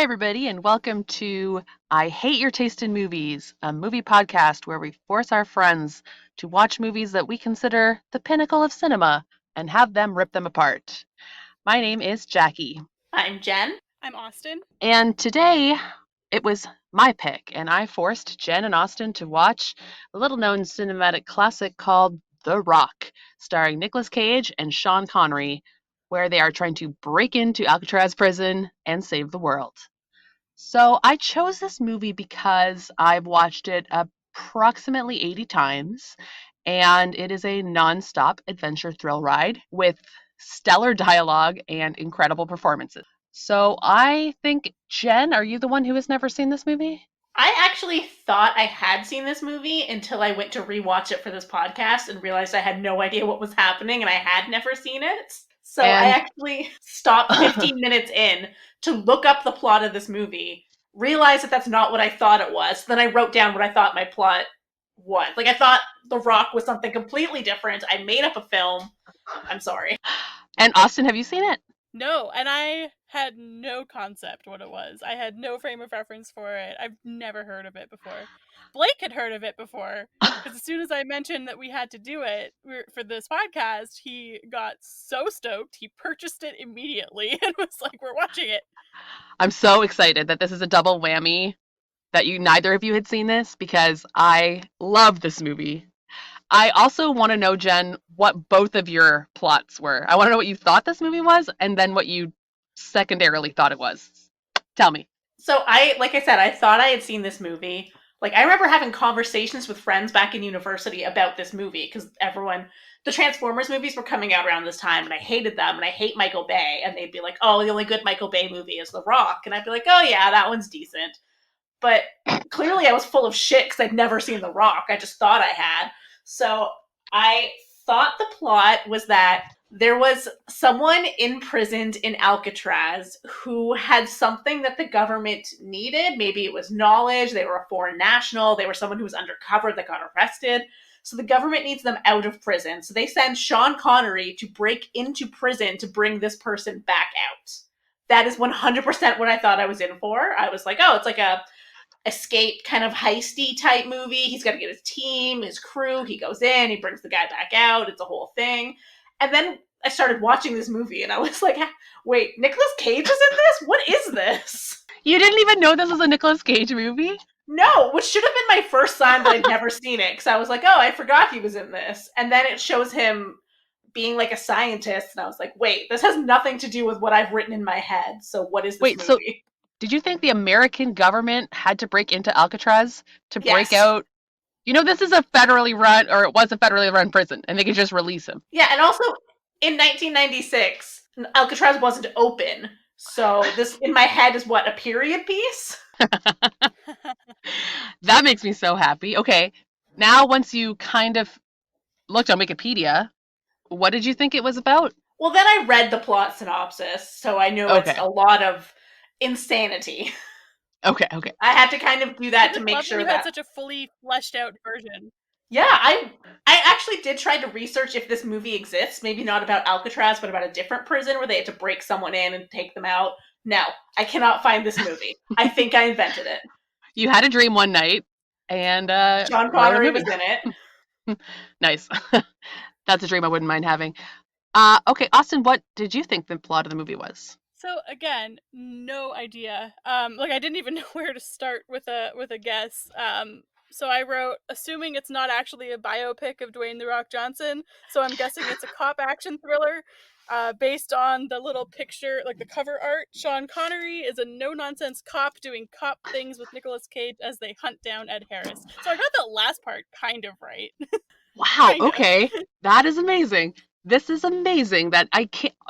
everybody, and welcome to I Hate Your Taste in Movies, a movie podcast where we force our friends to watch movies that we consider the pinnacle of cinema and have them rip them apart. My name is Jackie. I'm Jen. I'm Austin. And today it was my pick, and I forced Jen and Austin to watch a little known cinematic classic called The Rock, starring Nicolas Cage and Sean Connery, where they are trying to break into Alcatraz prison and save the world. So I chose this movie because I've watched it approximately 80 times, and it is a non-stop adventure thrill ride with stellar dialogue and incredible performances. So I think, Jen, are you the one who has never seen this movie? I actually thought I had seen this movie until I went to rewatch it for this podcast and realized I had no idea what was happening and I had never seen it. So I actually stopped 15 minutes in to look up the plot of this movie, realized that that's not what I thought it was. Then I wrote down what I thought my plot was. Like, I thought The Rock was something completely different. I made up a film. I'm sorry. And Austin, have you seen it? No, and I had no concept what it was. I had no frame of reference for it. I've never heard of it before. Blake had heard of it before, because as soon as I mentioned that we had to do it for this podcast, he got so stoked. He purchased it immediately and was like, we're watching it. I'm so excited that this is a double whammy, that neither of you had seen this, because I love this movie. I also want to know, Jen, what both of your plots were. I want to know what you thought this movie was, and then what you secondarily thought it was. Tell me. So like I said, I thought I had seen this movie. Like, I remember having conversations with friends back in university about this movie, because the Transformers movies were coming out around this time, and I hated them, and I hate Michael Bay, and they'd be like, oh, the only good Michael Bay movie is The Rock, and I'd be like, oh yeah, that one's decent. But clearly I was full of shit because I'd never seen The Rock. I just thought I had. So I thought the plot was that there was someone imprisoned in Alcatraz who had something that the government needed. Maybe it was knowledge. They were a foreign national. They were someone who was undercover that got arrested. So the government needs them out of prison. So they send Sean Connery to break into prison to bring this person back out. That is 100% what I thought I was in for. I was like, oh, it's like a escape kind of heisty type movie. He's got to get his team, his crew. He goes in, he brings the guy back out. It's a whole thing. And then I started watching this movie and I was like, wait, Nicolas Cage is in this? What is this? You didn't even know this was a Nicolas Cage movie? No, which should have been my first sign that I'd never seen it. Because I was like, oh, I forgot he was in this. And then it shows him being like a scientist. And I was like, wait, this has nothing to do with what I've written in my head. So what is this movie? So did you think the American government had to break into Alcatraz to break out? You know, this is a federally run, or it was a federally run prison, and they could just release him. Yeah, and also in 1996, Alcatraz wasn't open. So this, in my head, is what, a period piece? That makes me so happy. Okay, now once you kind of looked on Wikipedia, what did you think it was about? Well, then I read the plot synopsis, so I know it's a lot of insanity. Okay. I had to kind of do that to make sure you that had such a fully fleshed out version. Yeah, I actually did try to research if this movie exists. Maybe not about Alcatraz, but about a different prison where they had to break someone in and take them out. No, I cannot find this movie. I think I invented it. You had a dream one night, and Sean Connery was in it. Nice. That's a dream I wouldn't mind having. Okay, Austin, what did you think the plot of the movie was? So again, no idea. I didn't even know where to start with a guess. So I wrote, assuming it's not actually a biopic of Dwayne "The Rock" Johnson, so I'm guessing it's a cop action thriller. Based on the little picture, like the cover art, Sean Connery is a no-nonsense cop doing cop things with Nicolas Cage as they hunt down Ed Harris. So I got that last part kind of right. Wow, okay. That is amazing. This is amazing that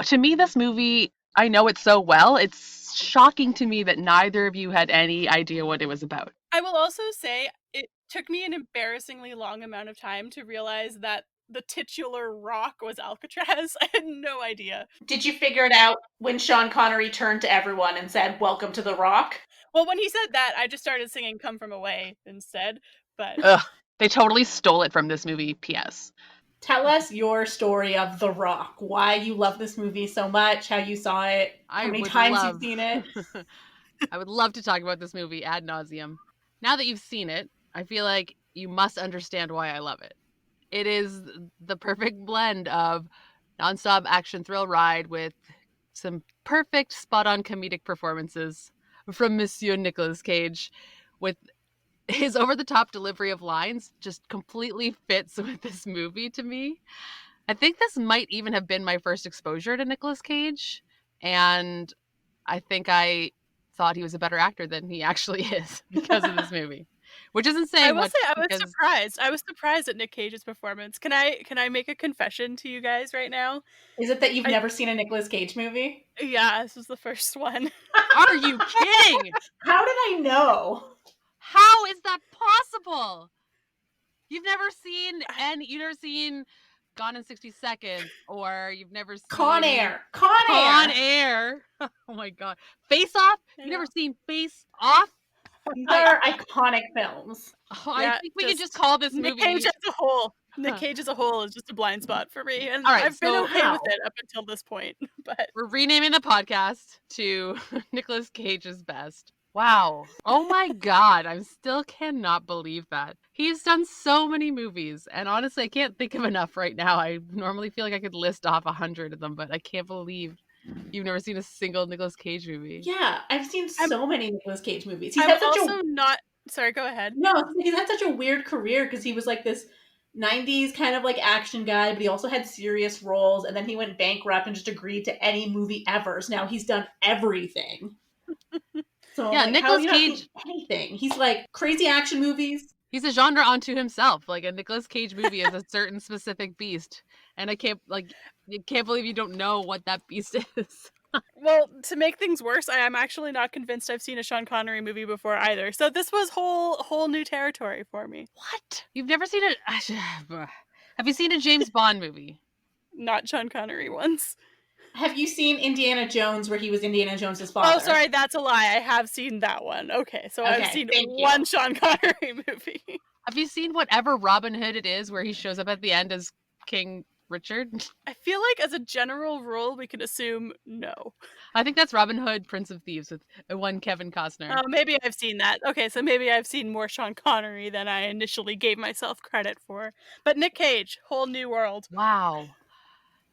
to me, this movie, I know it so well. It's shocking to me that neither of you had any idea what it was about. I will also say it took me an embarrassingly long amount of time to realize that the titular rock was Alcatraz. I had no idea. Did you figure it out when Sean Connery turned to everyone and said, "Welcome to the Rock"? Well, when he said that, I just started singing "Come From Away" instead. But they totally stole it from this movie. P.S. Tell us your story of The Rock. Why you love this movie so much, how you saw it, how many times you've seen it. I would love to talk about this movie ad nauseum. Now that you've seen it, I feel like you must understand why I love it. It is the perfect blend of nonstop action thrill ride with some perfect spot-on comedic performances from Monsieur Nicolas Cage, with his over-the-top delivery of lines just completely fits with this movie to me. I think this might even have been my first exposure to Nicolas Cage, and I think I thought he was a better actor than he actually is because of this movie, which isn't I saying will much say I was because surprised. I was surprised at Nick Cage's performance. Can I make a confession to you guys right now? Is it that you've I never seen a Nicolas Cage movie? Yeah, this was the first one. are you kidding? How did I know? How is that possible? You've never seen Gone in 60 Seconds, or you've never Con seen Air. Con Con Air. Air. Oh my god. Face Off? I You've never know. seen Face Off? These I are iconic films. I Yeah, think we could just call this Nick movie Cage as a whole. Nick Huh. Cage as a whole is just a blind spot for me, and All right, I've been so okay with Wow. it up until this point. But we're renaming the podcast to Nicolas Cage's Best. Wow. Oh my god, I still cannot believe that. He's done so many movies, and honestly, I can't think of enough right now. I normally feel like I could list off 100 of them, but I can't believe you've never seen a single Nicolas Cage movie. Yeah, I've seen I'm so many Nicolas Cage movies. He's I'm had such a also not sorry. Go ahead. no, he's had such a weird career because he was like this 90s kind of like action guy, but he also had serious roles, and then he went bankrupt and just agreed to any movie ever. So now he's done everything. So I'm Yeah, like, how have Nicolas you not seen Cage, anything? He's like crazy action movies. he's a genre unto himself. Like a Nicolas Cage movie is a certain specific beast, and I can't believe you don't know what that beast is. Well, to make things worse, I am actually not convinced I've seen a Sean Connery movie before either. So this was whole new territory for me. What? You've never seen it? Have you seen a James Bond movie? Not Sean Connery ones. Have you seen Indiana Jones where he was Indiana Jones's Oh, father? sorry, that's a lie. I have seen that one. Okay, so I've Okay, seen thank you. one Sean Connery movie. Have you seen whatever Robin Hood it is where he shows up at the end as King Richard? I feel like as a general rule, we can assume no. I think that's Robin Hood, Prince of Thieves, with one Kevin Costner. Oh, maybe I've seen that. Okay, so maybe I've seen more Sean Connery than I initially gave myself credit for. But Nick Cage, whole new world. Wow.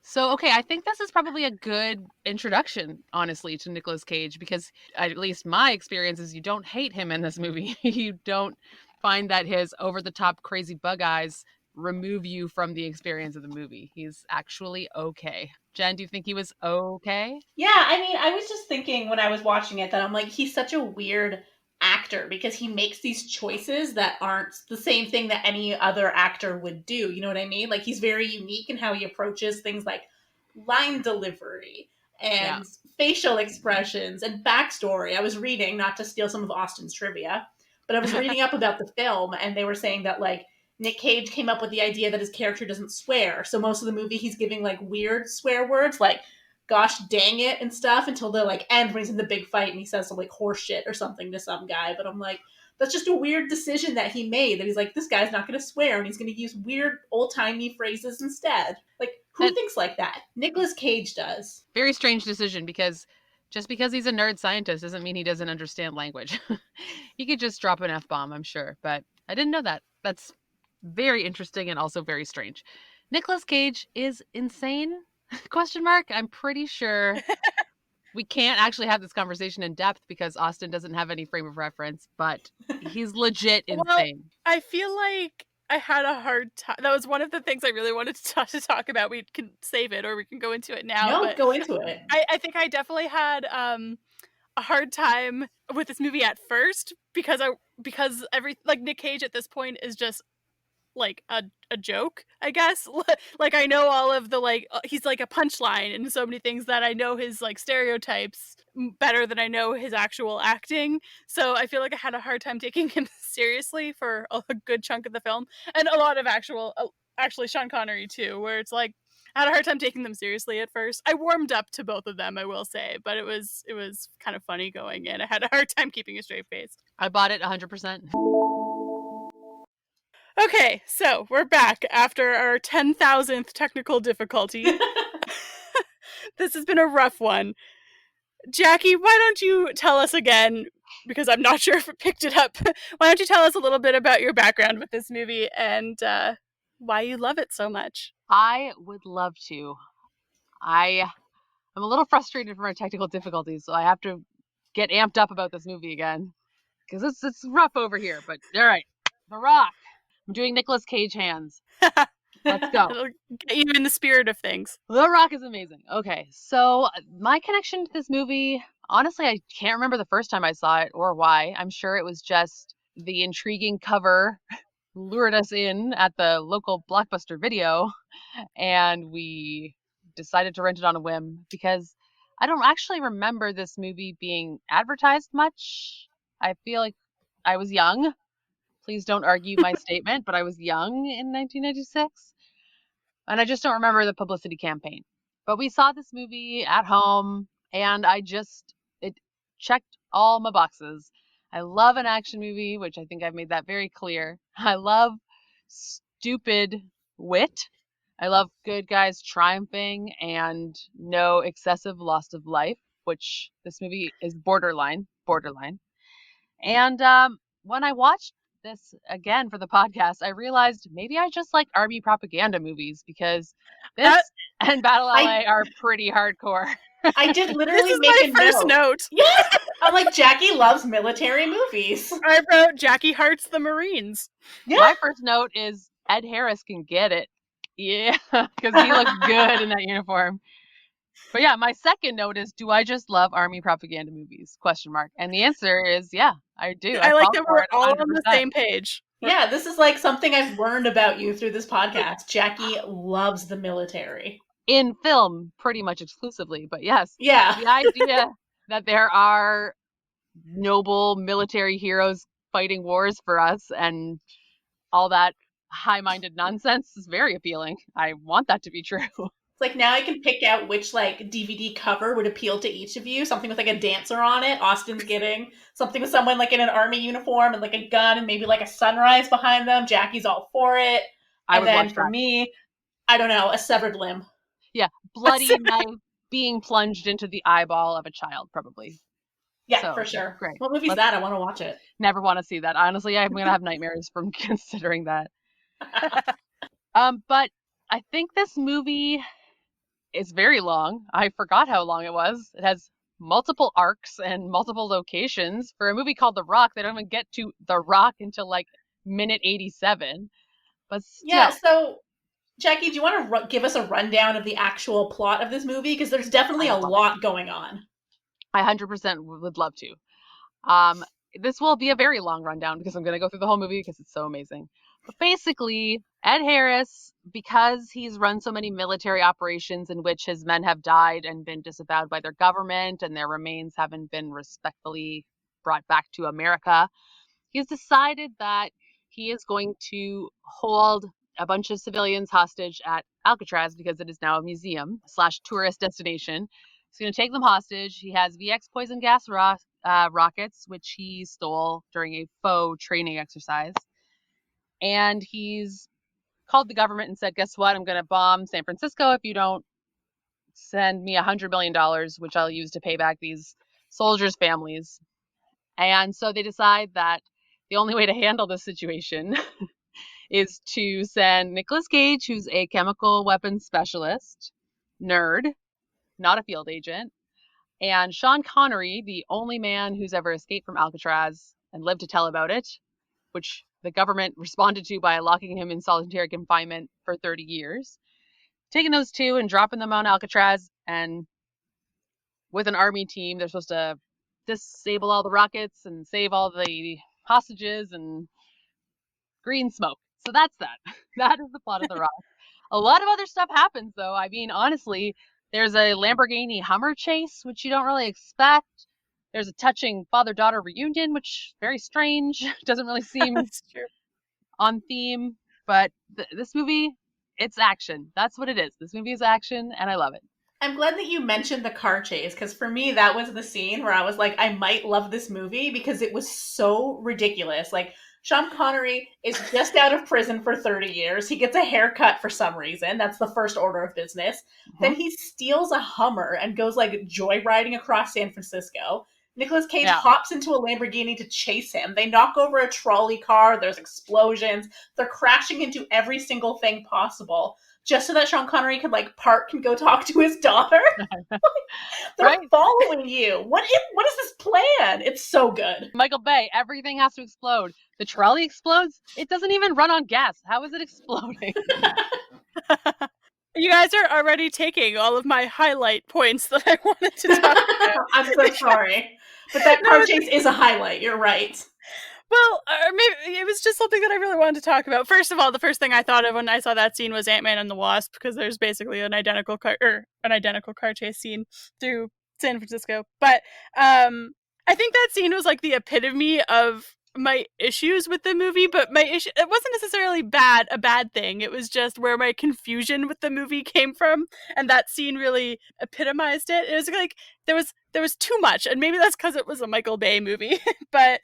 So, okay, I think this is probably a good introduction, honestly, to Nicolas Cage, because at least my experience is you don't hate him in this movie. You don't find that his over-the-top crazy bug eyes remove you from the experience of the movie. He's actually okay. Jen, do you think he was okay? Yeah, I mean, I was just thinking when I was watching it that I'm like, he's such a weird actor because he makes these choices that aren't the same thing that any other actor would do. You know what I mean? Like, he's very unique in how he approaches things like line delivery Yeah. and facial expressions and backstory. I was reading, not to steal some of Austin's trivia, but I was reading up about the film, and they were saying that, like, Nick Cage came up with the idea that his character doesn't swear. So most of the movie, he's giving, like, weird swear words, like, gosh dang it and stuff, until the, like, end when he's in the big fight and he says some, like, horse shit or something to some guy. But I'm like, that's just a weird decision that he made, that he's like, this guy's not going to swear, and he's going to use weird old-timey phrases instead. Like, who thinks like that? Nicolas Cage does. Very strange decision, because just because he's a nerd scientist doesn't mean he doesn't understand language. He could just drop an F-bomb, I'm sure, but I didn't know that. That's very interesting and also very strange. Nicolas Cage is insane? Question mark. I'm pretty sure we can't actually have this conversation in depth because Austin doesn't have any frame of reference, but he's legit Well, insane. I feel like I had a hard time. That was one of the things I really wanted to talk about. We can save it or we can go into it now. No, but go into it. I think I definitely had a hard time with this movie at first because Nick Cage at this point is just like a joke, I guess. Like, I know all of the, like, he's like a punchline in so many things that I know his, like, stereotypes better than I know his actual acting. So I feel like I had a hard time taking him seriously for a good chunk of the film, and a lot of actually Sean Connery too, where it's like I had a hard time taking them seriously at first. I warmed up to both of them, I will say, but it was kind of funny going in. I had a hard time keeping a straight face. I bought it 100%. Okay, so we're back after our 10,000th technical difficulty. This has been a rough one. Jackie, why don't you tell us again, because I'm not sure if it picked it up, why don't you tell us a little bit about your background with this movie and why you love it so much? I would love to. I'm a little frustrated from our technical difficulties, so I have to get amped up about this movie again because it's rough over here. But all right, The Rock. I'm doing Nicolas Cage hands. Let's go. It'll get you in the spirit of things. The Rock is amazing. Okay, so my connection to this movie, honestly, I can't remember the first time I saw it or why. I'm sure it was just the intriguing cover lured us in at the local Blockbuster Video, and we decided to rent it on a whim because I don't actually remember this movie being advertised much. I feel like I was young. Please don't argue my statement, but I was young in 1996. And I just don't remember the publicity campaign. But we saw this movie at home, and it checked all my boxes. I love an action movie, which I think I've made that very clear. I love stupid wit. I love good guys triumphing and no excessive loss of life, which this movie is borderline, borderline. And when I watched this again for the podcast, I realized maybe I just like army propaganda movies because this That and Battle I LA are pretty hardcore. I did this literally is make my a first note. Yes, I'm like Jackie loves military movies. I wrote Jackie Hearts the Marines. Yeah. My first note is Ed Harris can get it. Yeah, because he looks good in that uniform. But yeah, my second note is, do I just love army propaganda movies? Question mark. And the answer is, yeah, I do. I I like fall that for we're it all on the 100%. same page. Yeah, this is like something I've learned about you through this podcast. Jackie loves the military. In film, pretty much exclusively. But yes, Yeah. the idea that there are noble military heroes fighting wars for us and all that high-minded nonsense is very appealing. I want that to be true. It's like now I can pick out which like DVD cover would appeal to each of you. Something with like a dancer on it. Austin's getting something with someone like in an army uniform and like a gun and maybe like a sunrise behind them. Jackie's all for it. I And would then watch for that. me, I don't know, a severed limb. Yeah, bloody knife being plunged into the eyeball of a child, probably. Yeah, So, for sure. great. What movie's Let's that? I want to watch it. never want to see that. Honestly, I'm gonna have nightmares from considering that. But I think this movie is very long. I forgot how long it was. It has multiple arcs and multiple locations. For a movie called The Rock, they don't even get to The Rock until like minute 87. But Yeah, still, so Jackie, do you want to give us a rundown of the actual plot of this movie? Because there's definitely I a would love it. lot going on. I 100% would love to. Um, this will be a very long rundown because I'm going to go through the whole movie because it's so amazing. But basically, Ed Harris, because he's run so many military operations in which his men have died and been disavowed by their government and their remains haven't been respectfully brought back to America, he's decided that he is going to hold a bunch of civilians hostage at Alcatraz because it is now a museum slash tourist destination. He's going to take them hostage. He has VX poison gas rockets, which he stole during a faux training exercise. And he's called the government and said, guess what? I'm going to bomb San Francisco if you don't send me $100 million, which I'll use to pay back these soldiers' families. And so they decide that the only way to handle this situation is to send Nicolas Cage, who's a chemical weapons specialist, nerd, not a field agent, and Sean Connery, the only man who's ever escaped from Alcatraz and lived to tell about it, which the government responded to by locking him in solitary confinement for 30 years. Taking those two and dropping them on Alcatraz, and with an army team, they're supposed to disable all the rockets and save all the hostages and green smoke. So that's that. That is the plot of The Rock. A lot of other stuff happens, though. I mean, honestly, there's a Lamborghini Hummer chase, which you don't really expect. There's a touching father-daughter reunion, which is very strange. Doesn't really seem That's true. on theme. But this movie, it's action. That's what it is. This movie is action, and I love it. I'm glad that you mentioned the car chase because for me, that was the scene where I was like, I might love this movie because it was so ridiculous. Like, Sean Connery is just out of prison for 30 years. He gets a haircut for some reason. That's the first order of business. Then he steals a Hummer and goes like joyriding across San Francisco. Nicolas Cage hops into a Lamborghini to chase him. They knock over a trolley car. There's explosions. They're crashing into every single thing possible just so that Sean Connery could like park and go talk to his daughter. They're following you. What is this plan? It's so good. Michael Bay, everything has to explode. The trolley explodes. It doesn't even run on gas. How is it exploding? You guys are already taking all of my highlight points that I wanted to talk about. I'm so sorry. But that car chase is a highlight. You're right. Well, maybe it was just something that I really wanted to talk about. First of all, the first thing I thought of when I saw that scene was Ant-Man and the Wasp, because there's basically an identical car chase scene through San Francisco. But I think that scene was like the epitome of my issues with the movie, but it wasn't necessarily a bad thing. It was just where my confusion with the movie came from, and that scene really epitomized it. It was like there was too much, and maybe that's because it was a Michael Bay movie. But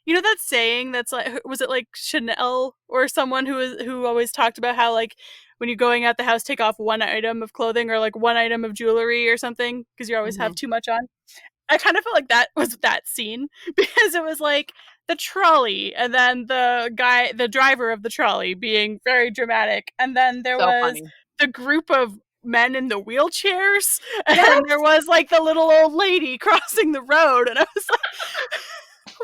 you know that saying that's like, was it like Chanel or someone who always talked about how like when you're going out the house, take off one item of clothing or like one item of jewelry or something because you always have too much on. I kind of felt like that was that scene because it was like the trolley and then the driver of the trolley being very dramatic. And then there was the group of men in the wheelchairs and there was like the little old lady crossing the road. And I was like,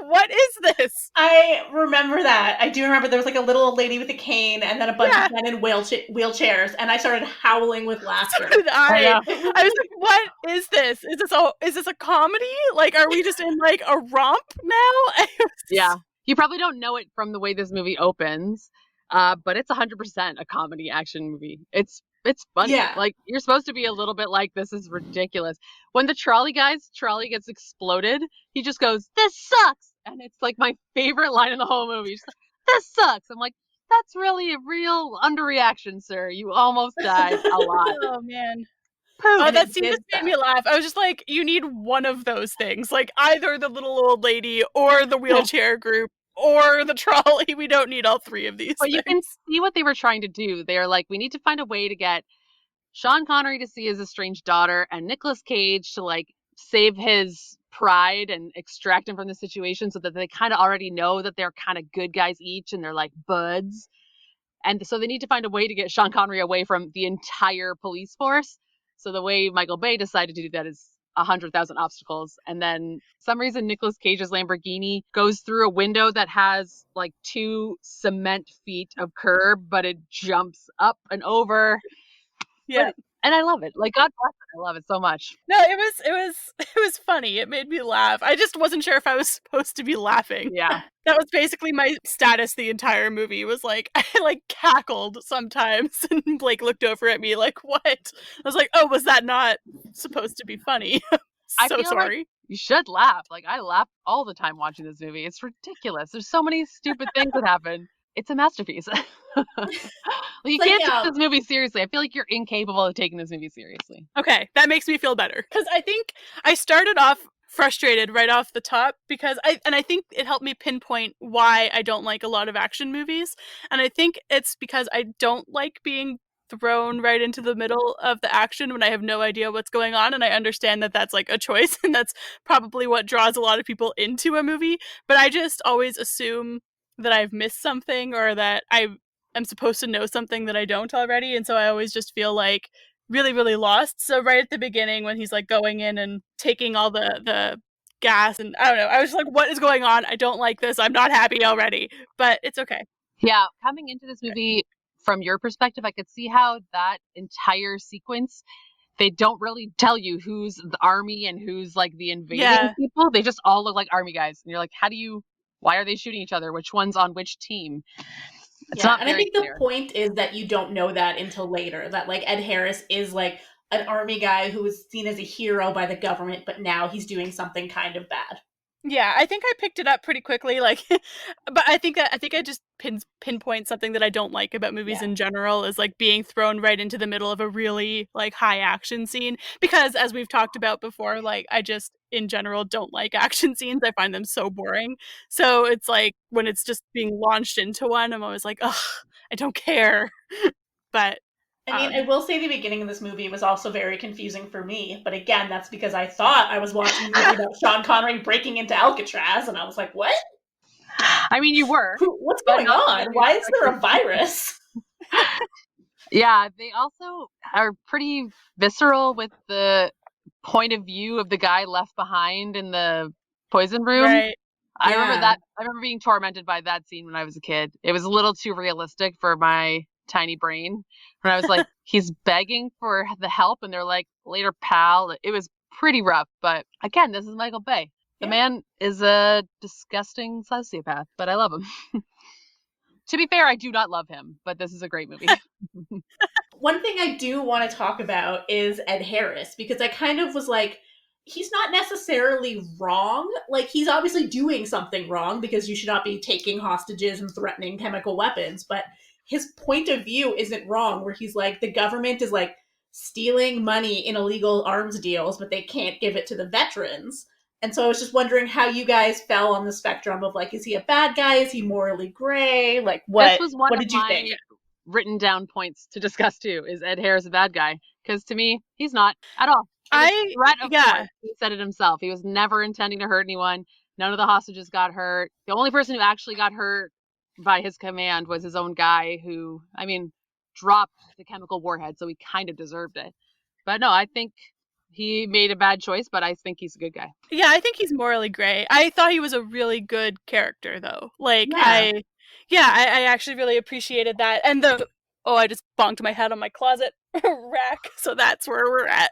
what is this? I remember that. I do remember there was like a little old lady with a cane and then a bunch of men in wheelchairs, and I started howling with laughter. So I was like, what is this? Is this a comedy? Like, are we just in like a romp now? Yeah. You probably don't know it from the way this movie opens, but it's 100% a comedy action movie. It's funny. Yeah. Like, you're supposed to be a little bit like, this is ridiculous. When the trolley gets exploded, he just goes, "This sucks!" And it's like my favorite line in the whole movie. Just like, "This sucks!" I'm like, that's really a real underreaction, sir. You almost died a lot. Oh, man. Poop. That scene just made me laugh. I was just like, you need one of those things. Like, either the little old lady or the wheelchair group or the trolley. We don't need all three of these. But you can see what they were trying to do. They're like, we need to find a way to get Sean Connery to see his estranged daughter and Nicolas Cage to like save his pride and extract him from the situation so that they kind of already know that they're kind of good guys each and they're like buds. And so they need to find a way to get Sean Connery away from the entire police force. So the way Michael Bay decided to do that is 100,000 obstacles. And then some reason Nicolas Cage's Lamborghini goes through a window that has like 2 cement feet of curb, but it jumps up and over. Yeah. And I love it. Like, God bless it. I love it so much. No, it was funny. It made me laugh. I just wasn't sure if I was supposed to be laughing. Yeah. That was basically my status the entire movie. Was like I like cackled sometimes and Blake looked over at me like, "What?" I was like, "Oh, was that not supposed to be funny?" So sorry. Like you should laugh. Like, I laugh all the time watching this movie. It's ridiculous. There's so many stupid things that happen. It's a masterpiece. You can't take this movie seriously. I feel like you're incapable of taking this movie seriously. Okay, that makes me feel better. Because I think I started off frustrated right off the top because I think it helped me pinpoint why I don't like a lot of action movies. And I think it's because I don't like being thrown right into the middle of the action when I have no idea what's going on. And I understand that that's like a choice and that's probably what draws a lot of people into a movie. But I just always assume that I've missed something or that I'm supposed to know something that I don't already. And so I always just feel like really, really lost. So right at the beginning when he's like going in and taking all the gas and I don't know, I was like, what is going on? I don't like this. I'm not happy already, but it's okay. Yeah. Coming into this movie from your perspective, I could see how that entire sequence, they don't really tell you who's the army and who's like the invading people. They just all look like army guys. And you're like, why are they shooting each other? Which one's on which team? It's not and I think clear. the point is that you don't know that until later. That like Ed Harris is like an army guy who was seen as a hero by the government, but now he's doing something kind of bad. Yeah, I think I picked it up pretty quickly. Like, but I think I just pinpoint something that I don't like about movies in general is like being thrown right into the middle of a really like high action scene. Because as we've talked about before, like in general don't like action scenes. I find them so boring. So it's like when it's just being launched into one, I'm always like, ugh, I don't care. But I mean, I will say the beginning of this movie was also very confusing for me. But again, that's because I thought I was watching a movie about Sean Connery breaking into Alcatraz, and I was like, what? I mean, you were, What's but going not the way on? we Why is there expected. a virus? Yeah, they also are pretty visceral with the point of view of the guy left behind in the poison room. right. I remember Yeah. that. I remember being tormented by that scene when I was a kid. It was a little too realistic for my tiny brain. When I was like, he's begging for the help, and they're like, later, pal. It was pretty rough. But again, this is Michael Bay. The Yeah. man is a disgusting sociopath, but I love him. To be fair, I do not love him, but this is a great movie. One thing I do want to talk about is Ed Harris, because I kind of was like, he's not necessarily wrong. Like, he's obviously doing something wrong because you should not be taking hostages and threatening chemical weapons, but his point of view isn't wrong, where he's like, the government is like stealing money in illegal arms deals, but they can't give it to the veterans. And so I was just wondering how you guys fell on the spectrum of like, is he a bad guy? Is he morally gray? Like, This what was one what of did you think? my written down points to discuss too. Is Ed Harris a bad guy? Because to me, he's not at all. It was threat of Yeah. force. He said it himself. He was never intending to hurt anyone. None of the hostages got hurt. The only person who actually got hurt by his command was his own guy, who, I mean, dropped the chemical warhead, so he kind of deserved it. But no, I think he made a bad choice, but I think he's a good guy. Yeah, I think he's morally gray. I thought he was a really good character, though. Like, Yeah. I actually really appreciated that. And I just bonked my head on my closet rack, so that's where we're at.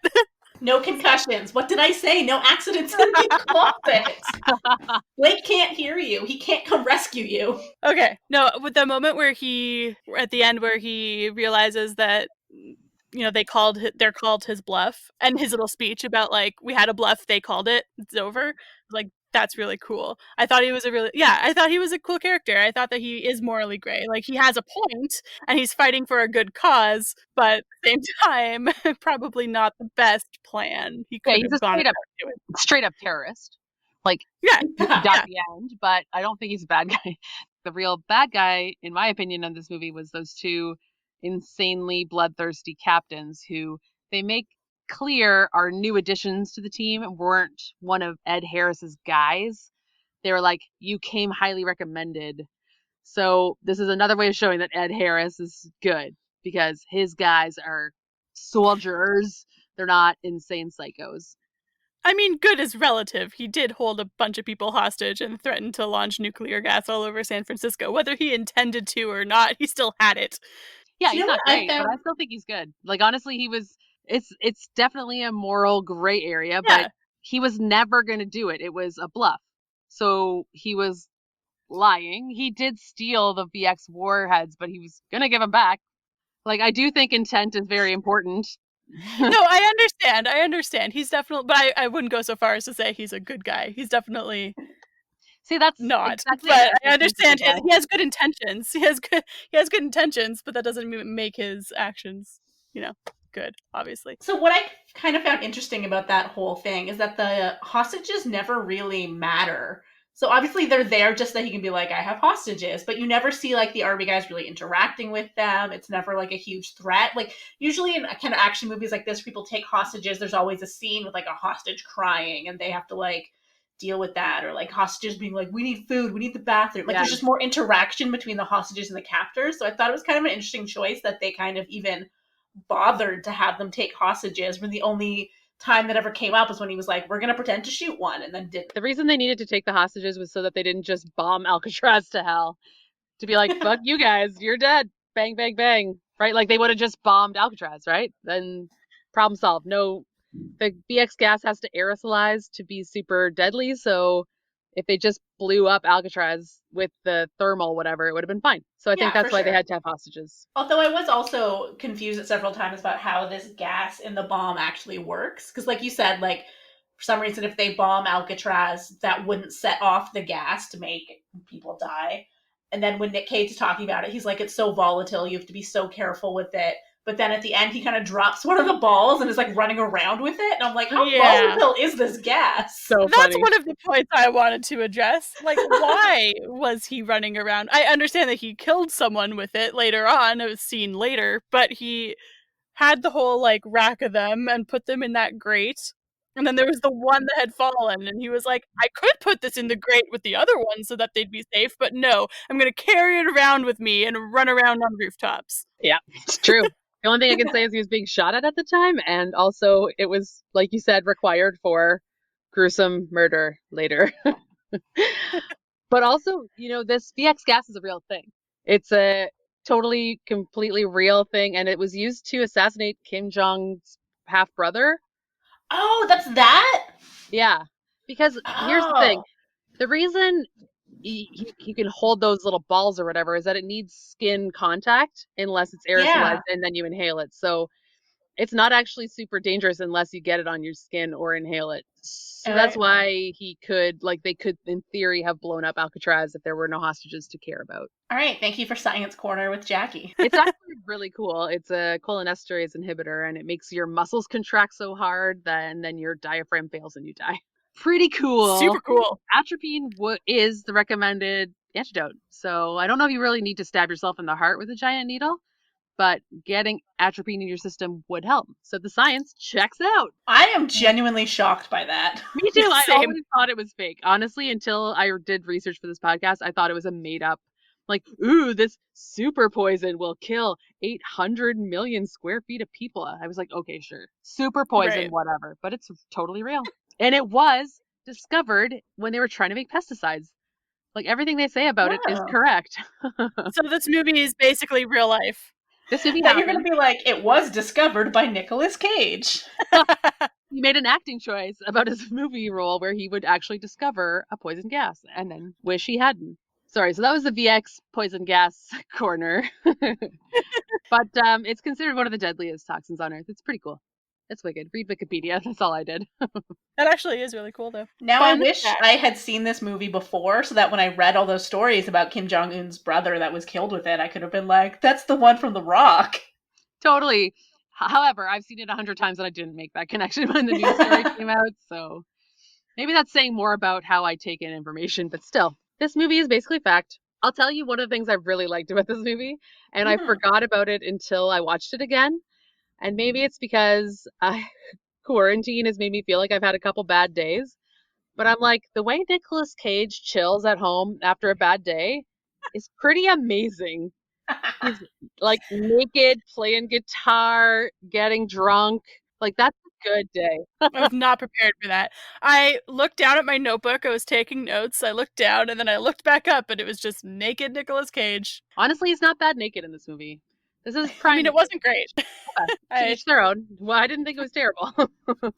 No concussions. What did I say? No accidents in the closet. Blake can't hear you. He can't come rescue you. Okay, no, with the moment where at the end, where he realizes that they're called his bluff, and his little speech about like, we had a bluff, they called it, it's over. Like, that's really cool. I thought he was a cool character. I thought that he is morally gray. Like, he has a point and he's fighting for a good cause, but at the same time, probably not the best plan. He Yeah, could he's a have gone about doing. straight up terrorist. Like, Yeah, he died yeah. at the end, but I don't think he's a bad guy. The real bad guy, in my opinion, in this movie was those two insanely bloodthirsty captains who they make clear are new additions to the team and weren't one of Ed Harris's guys. They were like, you came highly recommended. So this is another way of showing that Ed Harris is good because his guys are soldiers. They're not insane psychos. I mean, good is relative. He did hold a bunch of people hostage and threatened to launch nuclear gas all over San Francisco. Whether he intended to or not, he still had it. Yeah, Do you he's know not what I great, but I found? still think he's good. Like, honestly, he was. It's definitely a moral gray area, but Yeah. he was never going to do it. It was a bluff. So he was lying. He did steal the VX warheads, but he was going to give them back. Like, I do think intent is very important. No, I understand. He's definitely, but I wouldn't go so far as to say he's a good guy. He's definitely See, that's not. exactly it. But I I think he's a good understand guy. he has good intentions. He has good intentions, but that doesn't make his actions, good, obviously. So what I kind of found interesting about that whole thing is that the hostages never really matter. So obviously they're there just that he can be like, I have hostages, but you never see like the army guys really interacting with them. It's never like a huge threat. Like usually in kind of action movies like this, people take hostages. There's always a scene with like a hostage crying and they have to like deal with that, or like hostages being like, we need food, we need the bathroom. Like Yeah. there's just more interaction between the hostages and the captors. So I thought it was kind of an interesting choice that they kind of even bothered to have them take hostages, when the only time that ever came up was when he was like, we're going to pretend to shoot one, and then didn't. The reason they needed to take the hostages was so that they didn't just bomb Alcatraz to hell. To be like, fuck you guys, you're dead. Bang, bang, bang. Right? Like, they would have just bombed Alcatraz, right? Then problem solved. No, the BX gas has to aerosolize to be super deadly. So if they just blew up Alcatraz with the thermal, whatever, it would have been fine. So I think Yeah, for that's why they sure. had to have hostages. Although I was also confused at several times about how this gas in the bomb actually works. Because, like you said, like for some reason, if they bomb Alcatraz, that wouldn't set off the gas to make people die. And then when Nick Cage is talking about it, he's like, it's so volatile, you have to be so careful with it. but then at the end he kind of drops one of the balls and is like running around with it, and I'm like, how Yeah. volatile is this gas? So That's funny. one of the points I wanted to address. Like, why was he running around? I understand that he killed someone with it later on. It was seen later, but he had the whole like rack of them and put them in that grate. And then there was the one that had fallen, and he was like, I could put this in the grate with the other one so that they'd be safe, but no, I'm going to carry it around with me and run around on rooftops. Yeah, it's true. The only thing I can say is he was being shot at the time, and also it was, like you said, required for gruesome murder later. But also, this VX gas is a real thing. It's a totally, completely real thing, and it was used to assassinate Kim Jong's half brother. Oh, that's that? Yeah, because here's the thing: Oh, the reason he can hold those little balls or whatever is that it needs skin contact unless it's aerosolized yeah. and then you inhale it. So it's not actually super dangerous unless you get it on your skin or inhale it. So All that's right. why they could, in theory, have blown up Alcatraz if there were no hostages to care about. All right. Thank you for Science Corner with Jackie. It's actually really cool. It's a cholinesterase inhibitor, and it makes your muscles contract so hard that and then your diaphragm fails and you die. Pretty cool. Super cool. Atropine is the recommended antidote. So I don't know if you really need to stab yourself in the heart with a giant needle, but getting atropine in your system would help. So the science checks out. I am genuinely shocked by that. Me too. I Same. always thought it was fake. Honestly, until I did research for this podcast, I thought it was a made up, like, ooh, this super poison will kill 800 million square feet of people. I was like, okay, sure. Super poison, Right. whatever. But it's totally real. And it was discovered when they were trying to make pesticides. Like, everything they say about it is Wow. correct. So this movie is basically real life. This movie That you're going happened. to be like, it was discovered by Nicolas Cage. He made an acting choice about his movie role where he would actually discover a poison gas and then wish he hadn't. Sorry, so that was the VX poison gas corner. But it's considered one of the deadliest toxins on Earth. It's pretty cool. It's wicked. Read Wikipedia. That's all I did. That actually is really cool, though. Now, I Fun wish fact. I had seen this movie before so that when I read all those stories about Kim Jong Un's brother that was killed with it, I could have been like, that's the one from The Rock. Totally. However, I've seen it 100 times and I didn't make that connection when the news story came out. So maybe that's saying more about how I take in information, but still, this movie is basically fact. I'll tell you one of the things I really liked about this movie, and I forgot about it until I watched it again. And maybe it's because quarantine has made me feel like I've had a couple bad days. But I'm like, the way Nicolas Cage chills at home after a bad day is pretty amazing. He's like naked, playing guitar, getting drunk. Like, that's a good day. I was not prepared for that. I looked down at my notebook. I was taking notes. I looked down and then I looked back up and it was just naked Nicolas Cage. Honestly, he's not bad naked in this movie. This is I prime. mean, it wasn't great. To each their own. Well, I didn't think it was terrible.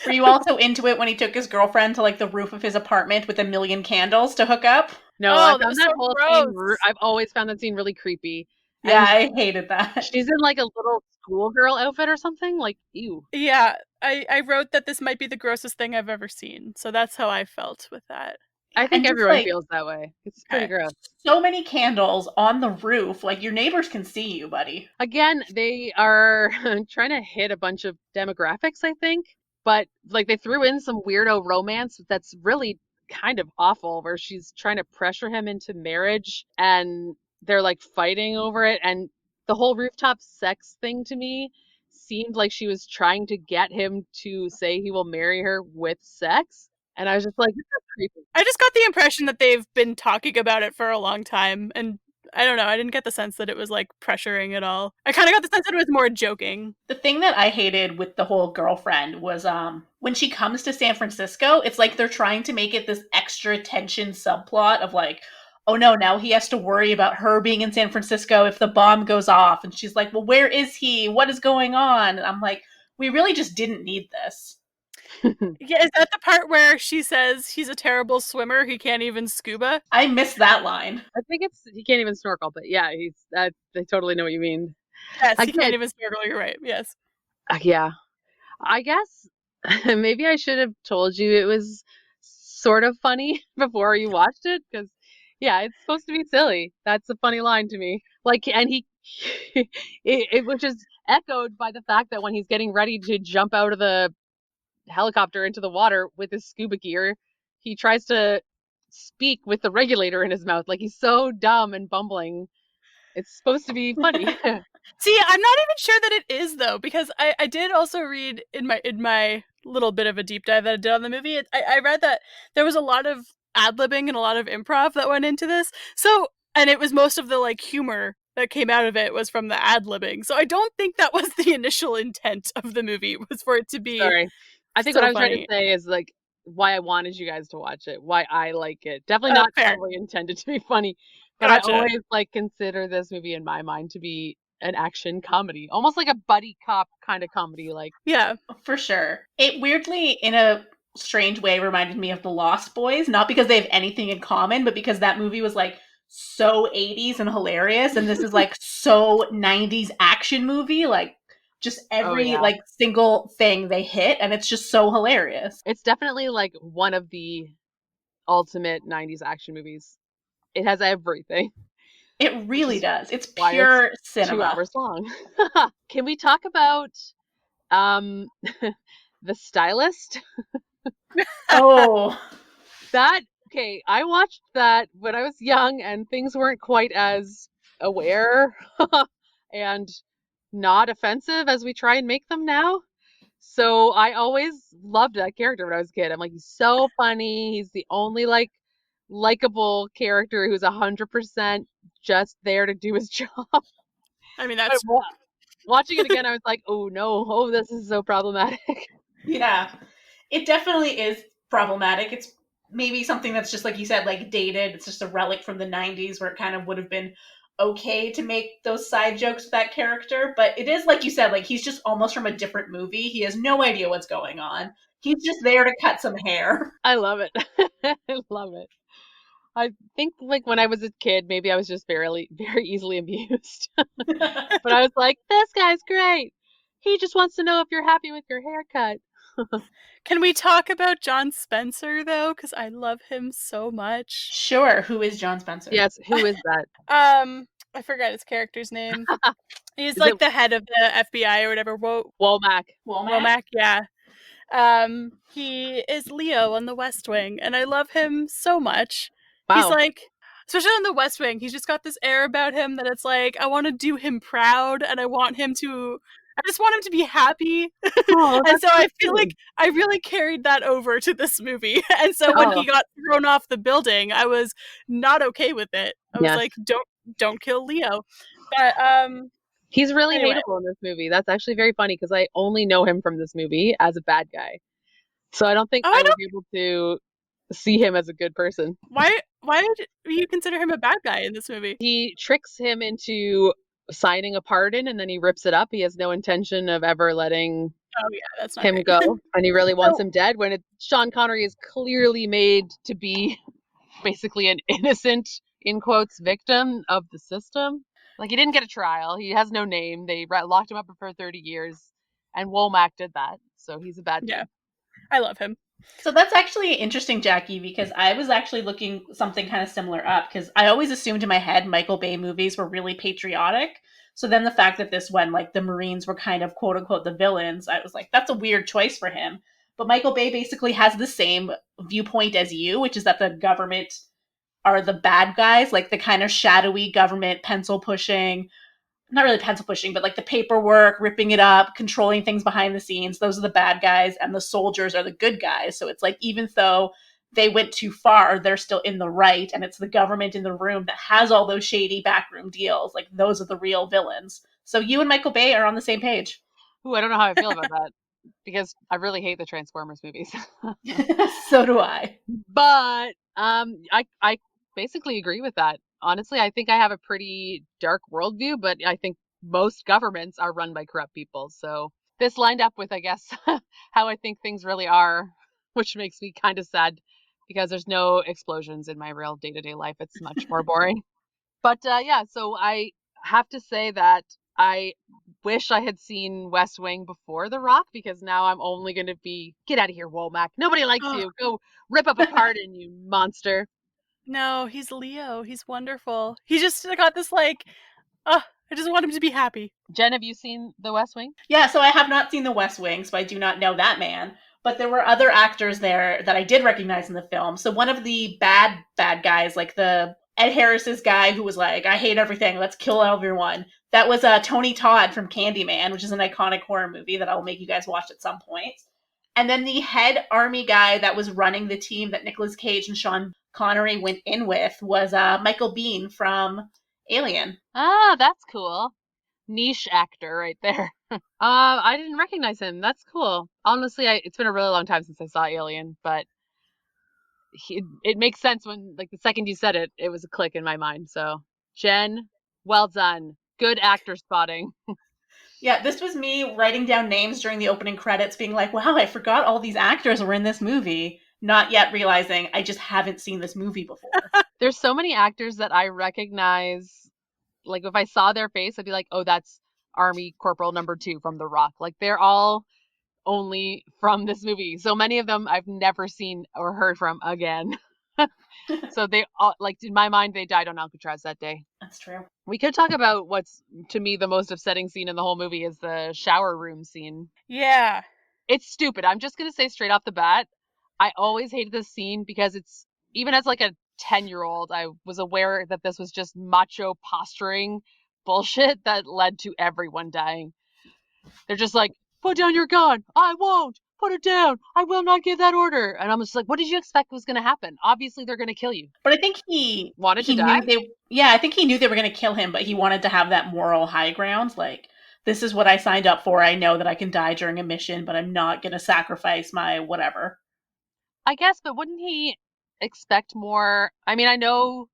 Were you also into it when he took his girlfriend to like the roof of his apartment with a million candles to hook up? No, Oh, I that found was that so whole scene. gross. I've always found that scene really creepy. Yeah, And I hated that. she's in like a little schoolgirl outfit or something. Like, ew. Yeah, I wrote that this might be the grossest thing I've ever seen. So that's how I felt with that. I think And just everyone like feels that way. It's pretty Okay. gross. so many candles on the roof, like your neighbors can see you, buddy. Again, they are trying to hit a bunch of demographics, I think. But like they threw in some weirdo romance that's really kind of awful, where she's trying to pressure him into marriage and they're like fighting over it. And the whole rooftop sex thing to me seemed like she was trying to get him to say he will marry her with sex. And I was just like, this is creepy. I just got the impression that they've been talking about it for a long time, and I don't know, I didn't get the sense that it was like pressuring at all. I kind of got the sense that it was more joking. The thing that I hated with the whole girlfriend was when she comes to San Francisco, it's like they're trying to make it this extra tension subplot of like, oh no, now he has to worry about her being in San Francisco if the bomb goes off. And she's like, well, where is he? What is going on? And I'm like, we really just didn't need this. Yeah, is that the part where she says he's a terrible swimmer, he can't even scuba? I missed that line. I think it's he can't even snorkel, but yeah, I totally know what you mean. Yes, he Again, can't even snorkel, you're right, yes. yeah, I guess maybe I should have told you it was sort of funny before you watched it, because yeah, it's supposed to be silly. That's a funny line to me. Like, and he, it was just echoed by the fact that when he's getting ready to jump out of the helicopter into the water with his scuba gear, he tries to speak with the regulator in his mouth. Like, he's so dumb and bumbling. It's supposed to be funny. See, I'm not even sure that it is though, because I did also read in my little bit of a deep dive that I did on the movie. I read that there was a lot of ad libbing and a lot of improv that went into this. So, and it was most of the like humor that came out of it was from the ad libbing. So I don't think that was the initial intent of the movie, was for it to be Sorry. I think what I so was trying to funny. say is like why I wanted you guys to watch it, why I like it. Definitely not Fair. totally intended to be funny, but I Gotcha. always like consider this movie in my mind to be an action comedy, almost like a buddy cop kind of comedy. Like, Yeah. For sure. It weirdly, in a strange way, reminded me of The Lost Boys, not because they have anything in common, but because that movie was like so 80s and hilarious, and this is like so 90s action movie, like just oh every yeah, like single thing they hit, and it's just so hilarious. it's definitely like one of the ultimate 90s action movies. It has everything, It which really is does. It's why it's pure 2 hours cinema. long. Can we talk about um the stylist? Oh, That okay, I watched that when I was young and things weren't quite as aware and not offensive as we try and make them now. So I always loved that character when I was a kid. I'm like, he's so funny. He's the only like likable character who's 100% just there to do his job. I mean, But that's watching it again, I was like, oh no, oh, this is so problematic. yeah. It definitely is problematic. It's maybe something that's just like you said, like dated. It's just a relic from the 90s where it kind of would have been okay to make those side jokes with that character. But it is like you said, like he's just almost from a different movie. He has no idea what's going on. He's just there to cut some hair. I love it. I love it. I think like when I was a kid, maybe I was just very easily amused. But I was like, this guy's great. He just wants to know if you're happy with your haircut. Can we talk about John Spencer though? Because I love him so much. Sure, who is John Spencer? Yes, who is that? I forgot his character's name. He's Is it like the head of the FBI or whatever. Womack? Womack? Womack, yeah. He is Leo on The West Wing, and I love him so much. He's Wow. like, especially on The West Wing, he's just got this air about him that it's like, I want to do him proud, and I just want him to be happy. Oh, And that's so so I feel like cute. I really carried that over to this movie. And so when Oh, he got thrown off the building, I was not okay with it. I was yes. like, don't kill Leo. But He's really anyway, hateable in this movie. That's actually very funny because I only know him from this movie as a bad guy. So I don't think oh, I I would don't. be able to see him as a good person. Why did you consider him a bad guy in this movie? He tricks him into signing a pardon and then he rips it up. He has no intention of ever letting Oh yeah, that's not him great. go, and he really wants So him dead when Sean Connery is clearly made to be basically an innocent, in quotes, victim of the system. Like, he didn't get a trial. He has no name. They locked him up for 30 years, and Womack did that, so he's a bad Yeah, dude. I love him. So that's actually interesting, Jackie, because I was actually looking something kind of similar up because I always assumed in my head Michael Bay movies were really patriotic. So then the fact that this one, like the Marines were kind of quote unquote the villains, I was like, that's a weird choice for him. But Michael Bay basically has the same viewpoint as you, which is that the government are the bad guys, like the kind of shadowy government pencil pushing, not really pencil pushing, but like the paperwork, ripping it up, controlling things behind the scenes. Those are the bad guys, and the soldiers are the good guys. So it's like, even though they went too far, they're still in the right, and it's the government in the room that has all those shady backroom deals. Like, those are the real villains. So you and Michael Bay are on the same page. Ooh, I don't know how I feel about that because I really hate the Transformers movies. So do I. But I basically agree with that. Honestly, I think I have a pretty dark worldview, but I think most governments are run by corrupt people. So this lined up with, I guess, how I think things really are, which makes me kind of sad because there's no explosions in my real day-to-day life. It's much more boring. But yeah, so I have to say that I wish I had seen West Wing before The Rock because now I'm only going to be get out of here, Womack. Nobody likes Oh you. Go rip up a pardon, you monster. no, he's Leo. He's wonderful. He just got this like, oh, I just want him to be happy. Jen, have you seen The West Wing? Yeah, so I have not seen The West Wing, so I do not know that man. But there were other actors there that I did recognize in the film. So one of the bad guys, like the Ed Harris's guy who was like, "I hate everything, let's kill everyone." That was Tony Todd from Candyman, which is an iconic horror movie that I will make you guys watch at some point. And then the head army guy that was running the team that Nicolas Cage and Sean Connery went in with was Michael Biehn from Alien. Ah, that's cool. Niche actor right there. I didn't recognize him. That's cool. Honestly, it's been a really long time since I saw Alien, but it makes sense when, like, the second you said it, it was a click in my mind. So, Jen, well done. Good actor spotting. Yeah, this was me writing down names during the opening credits, being like, wow, I forgot all these actors were in this movie. Not yet realizing I just haven't seen this movie before. There's so many actors that I recognize. Like, if I saw their face, I'd be like, oh, that's Army Corporal #2 from The Rock. Like, they're all only from this movie. So many of them I've never seen or heard from again. So they all, like, in my mind, they died on Alcatraz that day. That's true. We could talk about what's, to me, the most upsetting scene in the whole movie is the shower room scene. Yeah. It's stupid. I'm just going to say straight off the bat, I always hated this scene because it's, even as like a 10-year-old, I was aware that this was just macho posturing bullshit that led to everyone dying. They're just like, put down your gun. I won't. Put it down. I will not give that order. And I'm just like, what did you expect was going to happen? Obviously, they're going to kill you. But I think he Wanted to he die? knew they yeah, I think he knew they were going to kill him, but he wanted to have that moral high ground, like this is what I signed up for. I know that I can die during a mission, but I'm not going to sacrifice my whatever. I guess, but wouldn't he expect more? I mean, I know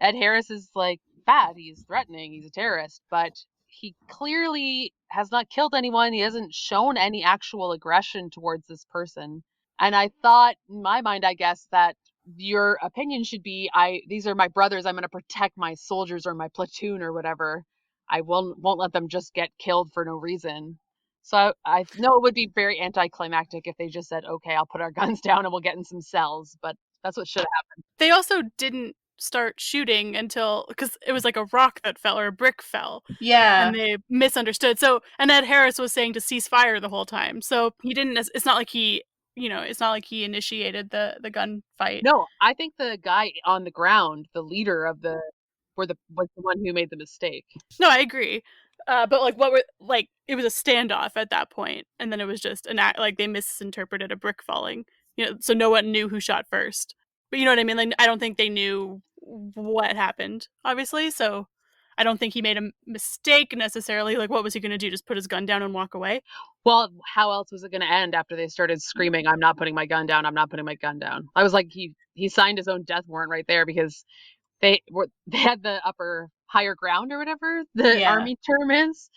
Ed Harris is like bad. He's threatening. He's a terrorist, but he clearly has not killed anyone. He hasn't shown any actual aggression towards this person. And I thought, in my mind, I guess, that your opinion should be, these are my brothers. I'm going to protect my soldiers or my platoon or whatever. I won't let them just get killed for no reason. So I know it would be very anticlimactic if they just said, okay, I'll put our guns down and we'll get in some cells. But that's what should have happened. They also didn't start shooting until, because it was like a rock that fell or a brick fell, Yeah. and they misunderstood. So, and Ed Harris was saying to cease fire the whole time. So he didn't. It's not like he, it's not like he initiated the gunfight. No, I think the guy on the ground, the leader of was the one who made the mistake. No, I agree. But it was a standoff at that point, and then it was just an act, like they misinterpreted a brick falling. So no one knew who shot first. But you know what I mean? Like I don't think they knew what happened, obviously. So I don't think he made a mistake necessarily. Like what was he going to do? Just put his gun down and walk away? Well, how else was it going to end after they started screaming, "I'm not putting my gun down. I'm not putting my gun down." I was like, he signed his own death warrant right there because they had the higher ground or whatever the army term is.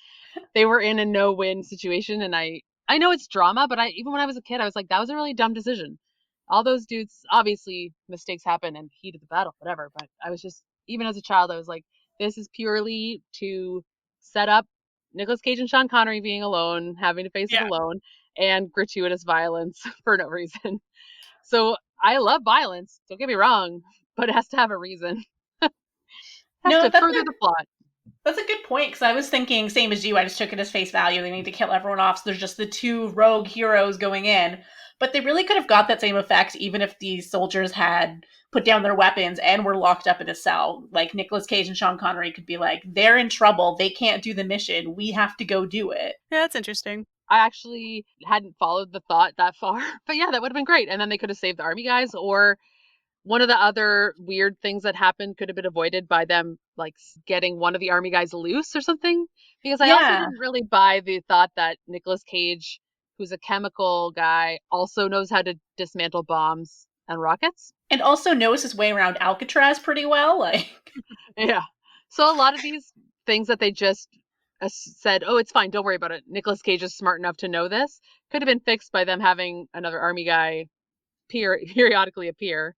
They were in a no-win situation, and I know it's drama, but even when I was a kid, I was like, that was a really dumb decision. All those dudes, obviously mistakes happen and heat of the battle, whatever. But I was just, even as a child, I was like, this is purely to set up Nicolas Cage and Sean Connery being alone, having to face it alone, and gratuitous violence for no reason. So I love violence, don't get me wrong, but it has to have a reason. Has to further the plot. That's a good point, because I was thinking, same as you, I just took it as face value. They need to kill everyone off, so there's just the two rogue heroes going in. But they really could have got that same effect even if these soldiers had put down their weapons and were locked up in a cell. Like Nicolas Cage and Sean Connery could be like, they're in trouble, they can't do the mission, we have to go do it. Yeah, that's interesting. I actually hadn't followed the thought that far, but yeah, that would have been great. And then they could have saved the army guys, or one of the other weird things that happened could have been avoided by them, like getting one of the army guys loose or something. Because I also didn't really buy the thought that Nicolas Cage, who's a chemical guy, also knows how to dismantle bombs and rockets. And also knows his way around Alcatraz pretty well. Like, yeah. So a lot of these things that they just said, oh, it's fine, don't worry about it. Nicolas Cage is smart enough to know this. Could have been fixed by them having another army guy periodically appear.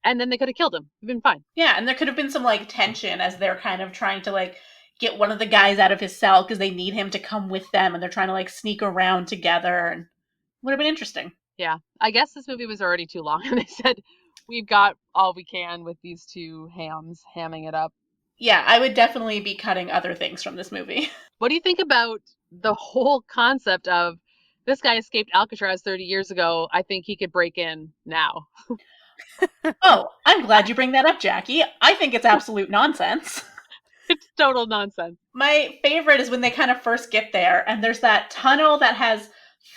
And then they could have killed him. It'd been fine. Yeah, and there could have been some like tension as they're kind of trying to like get one of the guys out of his cell because they need him to come with them, and they're trying to like sneak around together, and would have been interesting. Yeah, I guess this movie was already too long, and they said we've got all we can with these two hamming it up. Yeah, I would definitely be cutting other things from this movie. What do you think about the whole concept of this guy escaped Alcatraz 30 years ago? I think he could break in now. Oh, I'm glad you bring that up, Jackie. I think it's absolute nonsense. It's total nonsense. My favorite is when they kind of first get there and there's that tunnel that has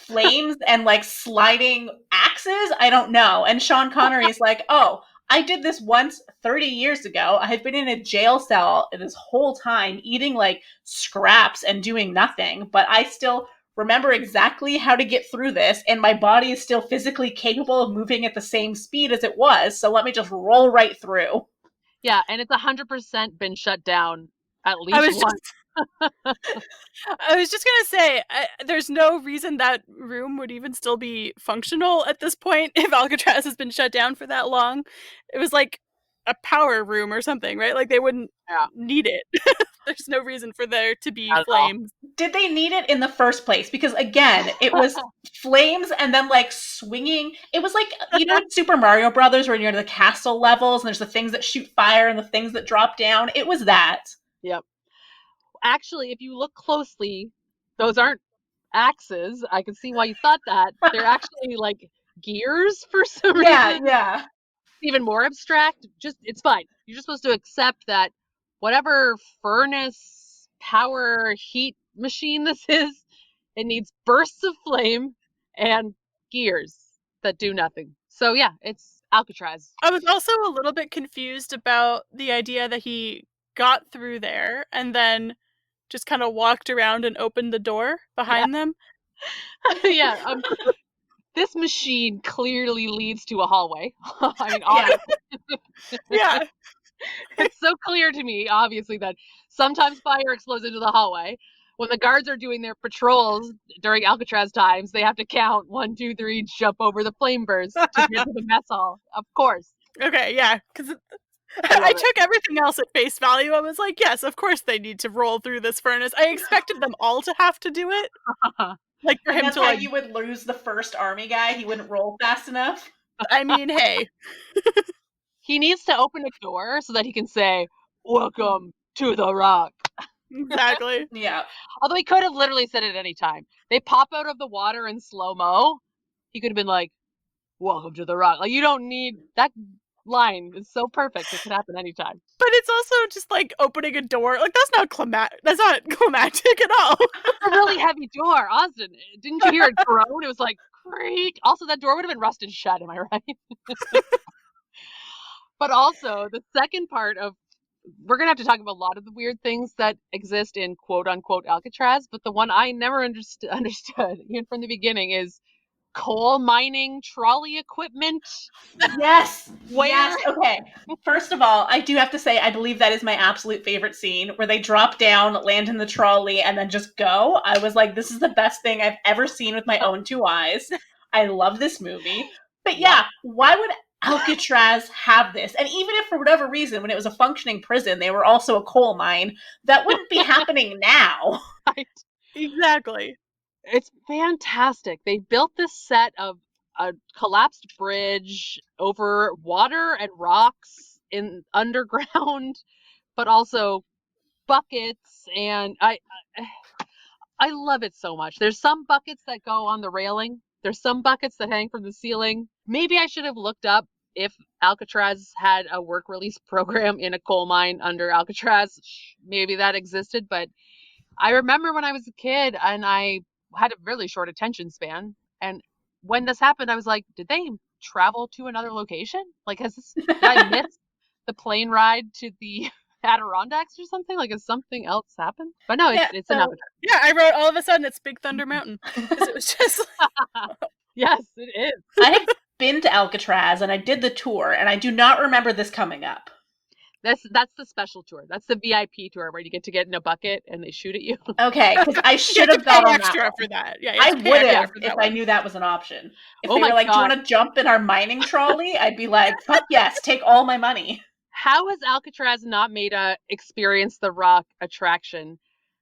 flames and like sliding axes. I don't know. And Sean Connery is like, oh, I did this once 30 years ago. I had been in a jail cell this whole time eating like scraps and doing nothing, but I still remember exactly how to get through this, and my body is still physically capable of moving at the same speed as it was. So let me just roll right through. Yeah, and it's 100% been shut down at I least was once. I was just gonna say, there's no reason that room would even still be functional at this point if Alcatraz has been shut down for that long. It was like a power room or something, right? Like they wouldn't Yeah, need it. There's no reason for there to be not at all. flames. Did they need it in the first place? Because again, it was flames and then like swinging. It was like, you know, in Super Mario Brothers where you're in the castle levels and there's the things that shoot fire and the things that drop down. It was that. Yep. Actually, if you look closely, those aren't axes. I can see why you thought that. They're actually like gears for some Yeah, reason. yeah. Even more abstract. Just it's fine. You're just supposed to accept that whatever furnace, power, heat machine this is, it needs bursts of flame and gears that do nothing. So yeah, it's Alcatraz. I was also a little bit confused about the idea that he got through there and then just kind of walked around and opened the door Yeah. behind them. Yeah. This machine clearly leads to a hallway. I mean, Yeah. Yeah. it's so clear to me, obviously, that sometimes fire explodes into the hallway. When the guards are doing their patrols during Alcatraz times, they have to count 1, 2, 3, jump over the flame burst to get to the mess hall. Of course. Okay, yeah, because I I love took everything else at face value. I was like, yes, of course they need to roll through this furnace. I expected them all to have to do it. it. Like for And him that's to how like, you would lose the first army guy. He wouldn't roll fast enough. I mean, hey. He needs to open a door so that he can say, "Welcome to the Rock." Exactly. Yeah. Although he could have literally said it at any time. They pop out of the water in slow-mo. He could have been like, "Welcome to the Rock." Like, you don't need that line. Is so perfect. It could happen anytime. But it's also just like opening a door. Like that's not climactic at all. A really heavy door, Austin. Didn't you hear it groan? It was like creak. Also, that door would have been rusted shut. Am I right? But also, the second part of we're gonna have to talk about a lot of the weird things that exist in quote unquote Alcatraz. But the one I never understood even from the beginning is coal mining trolley equipment. Yes. Where? Yes. Okay. First of all, I do have to say I believe that is my absolute favorite scene where they drop down, land in the trolley, and then just go. I was like, this is the best thing I've ever seen with my own two eyes. I love this movie. But yeah, why would Alcatraz have this? And even if for whatever reason, when it was a functioning prison, they were also a coal mine, that wouldn't be happening now. Right. Exactly. It's fantastic. They built this set of a collapsed bridge over water and rocks in underground, but also buckets, and I love it so much. There's some buckets that go on the railing. There's some buckets that hang from the ceiling. Maybe I should have looked up if Alcatraz had a work release program in a coal mine under Alcatraz. Maybe that existed, but I remember when I was a kid and I had a really short attention span. And when this happened, I was like, did they travel to another location? Like, did I miss the plane ride to the Adirondacks or something? Like, has something else happened? But no, Yeah, it's so an Alcatraz. Yeah, I wrote all of a sudden it's Big Thunder Mountain because it was just Yes, it is. I have been to Alcatraz and I did the tour, and I do not remember this coming up. That's the special tour. That's the VIP tour where you get to get in a bucket and they shoot at you. Okay, because I you should have have to pay got on extra that for one. that. Yeah, you I have to pay would extra have for if that I one. knew that was an option. If Oh they my were like, "Do you God. want to jump in our mining trolley?" I'd be like, "Fuck yes, take all my money." How has Alcatraz not made a Experience the Rock attraction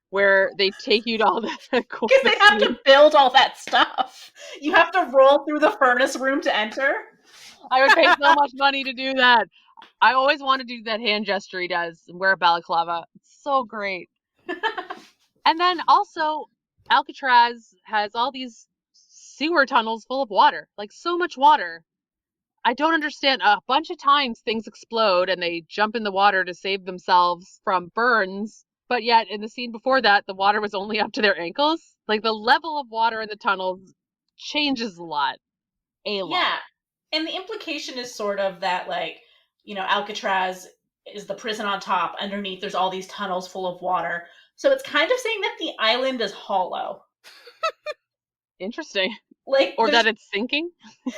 where they take you to all the cool Because they have scenes? to build all that stuff. You have to roll through the furnace room to enter. I would pay so much money to do that. I always want to do that hand gesture he does and wear a balaclava. It's so great. And then also, Alcatraz has all these sewer tunnels full of water, like so much water. I don't understand. A bunch of times things explode and they jump in the water to save themselves from burns. But yet, in the scene before that, the water was only up to their ankles. Like the level of water in the tunnels changes a lot. A lot. Yeah. And the implication is sort of that, like, Alcatraz is the prison on top. Underneath, there's all these tunnels full of water. So it's kind of saying that the island is hollow. Interesting. Like, Or that it's sinking.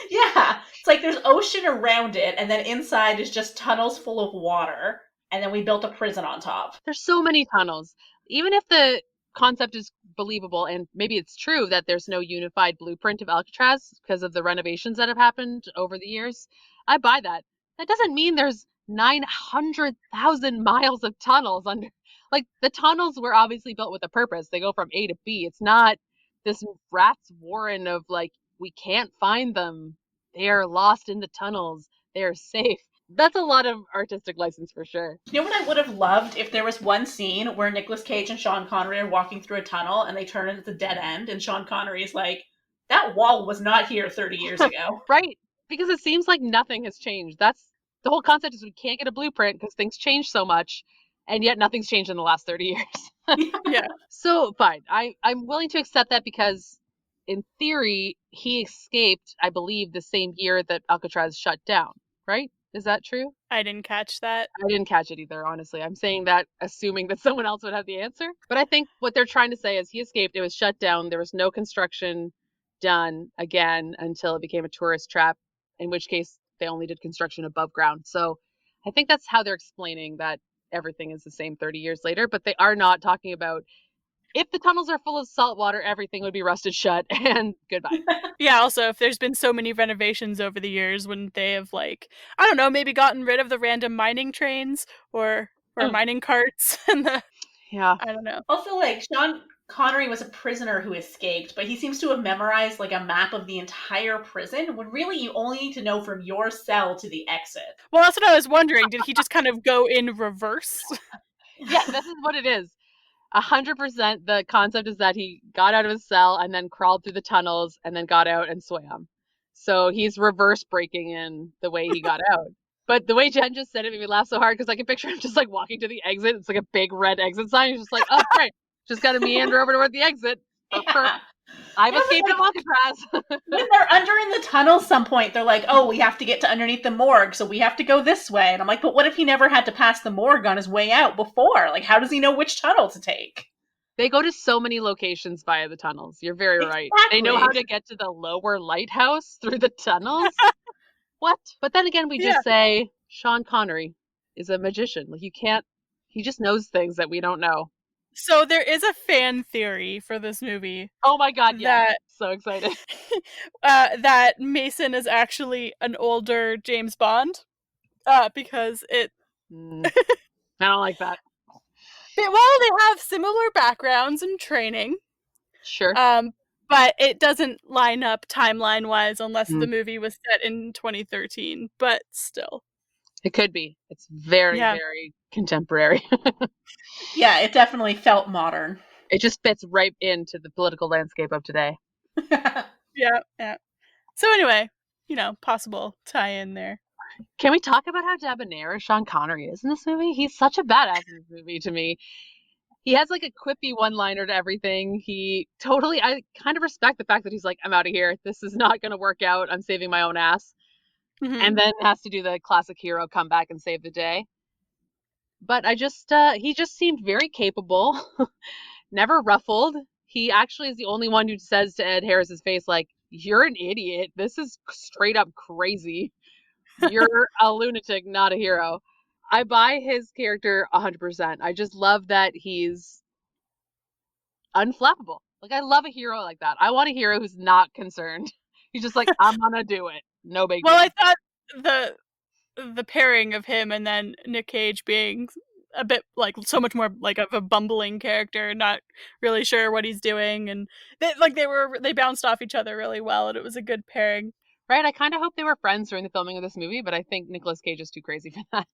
yeah. It's like there's ocean around it, and then inside is just tunnels full of water. And then we built a prison on top. There's so many tunnels. Even if the concept is believable and maybe it's true that there's no unified blueprint of Alcatraz because of the renovations that have happened over the years, I buy that. That doesn't mean there's 900,000 miles of tunnels under. Like the tunnels were obviously built with a purpose. They go from A to B. It's not this rat's warren of like we can't find them. They are lost in the tunnels. They are safe. That's a lot of artistic license for sure. You know what I would have loved if there was one scene where Nicolas Cage and Sean Connery are walking through a tunnel and they turn into the dead end, and Sean Connery's like, that wall was not here 30 years ago. Right. Because it seems like nothing has changed. That's the whole concept is we can't get a blueprint because things change so much, and yet nothing's changed in the last 30 years. Yeah. So fine. I'm willing to accept that because in theory, he escaped, I believe, the same year that Alcatraz shut down, right? Is that true? I didn't catch that. I didn't catch it either, honestly. I'm saying that assuming that someone else would have the answer. But I think what they're trying to say is he escaped. It was shut down. There was no construction done again until it became a tourist trap, in which case they only did construction above ground. So I think that's how they're explaining that everything is the same 30 years later. But they are not talking about if the tunnels are full of salt water, everything would be rusted shut and goodbye. Yeah, also, if there's been so many renovations over the years, wouldn't they have, like, I don't know, maybe gotten rid of the random mining trains or mining carts and the, Yeah. I don't know. Also, like, Sean Connery was a prisoner who escaped, but he seems to have memorized, like, a map of the entire prison, when really you only need to know from your cell to the exit. Well, that's what I was wondering. Did he just kind of go in reverse? Yeah, this is what it is. 100% the concept is that he got out of his cell and then crawled through the tunnels and then got out and swam. So he's reverse breaking in the way he got out. But the way Jen just said it made me laugh so hard because I can picture him just like walking to the exit. It's like a big red exit sign. He's just like, oh, great. Just got to meander over toward the exit. Yeah. I've escaped from Alcatraz. When they're under in the tunnel some point, they're like, oh, we have to get to underneath the morgue, so we have to go this way. And I'm like, but what if he never had to pass the morgue on his way out before? Like, how does he know which tunnel to take? They go to so many locations via the tunnels. You're very right. Exactly. They know how to get to the lower lighthouse through the tunnels. What? But then again, we just say Sean Connery is a magician. Like you can't, he just knows things that we don't know. So there is a fan theory for this movie. Oh my god, yeah. So excited. That Mason is actually an older James Bond. Because it... I don't like that. Well, they have similar backgrounds and training. Sure. But it doesn't line up timeline-wise unless the movie was set in 2013. But still. It could be. It's very, very contemporary. Yeah, it definitely felt modern. It just fits right into the political landscape of today. Yeah. So anyway, possible tie-in there. Can we talk about how debonair Sean Connery is in this movie? He's such a badass in this movie to me. He has like a quippy one-liner to everything. I kind of respect the fact that he's like, I'm out of here. This is not going to work out. I'm saving my own ass. Mm-hmm. And then has to do the classic hero come back and save the day. But he just seemed very capable, never ruffled. He actually is the only one who says to Ed Harris's face, like, you're an idiot. This is straight up crazy. You're a lunatic, not a hero. I buy his character 100%. I just love that he's unflappable. Like, I love a hero like that. I want a hero who's not concerned. He's just like, I'm gonna do it. No big deal. Well, I thought the pairing of him and then Nick Cage being a bit like so much more like of a bumbling character, not really sure what he's doing, and they bounced off each other really well, and it was a good pairing. Right? I kind of hope they were friends during the filming of this movie, but I think Nicolas Cage is too crazy for that.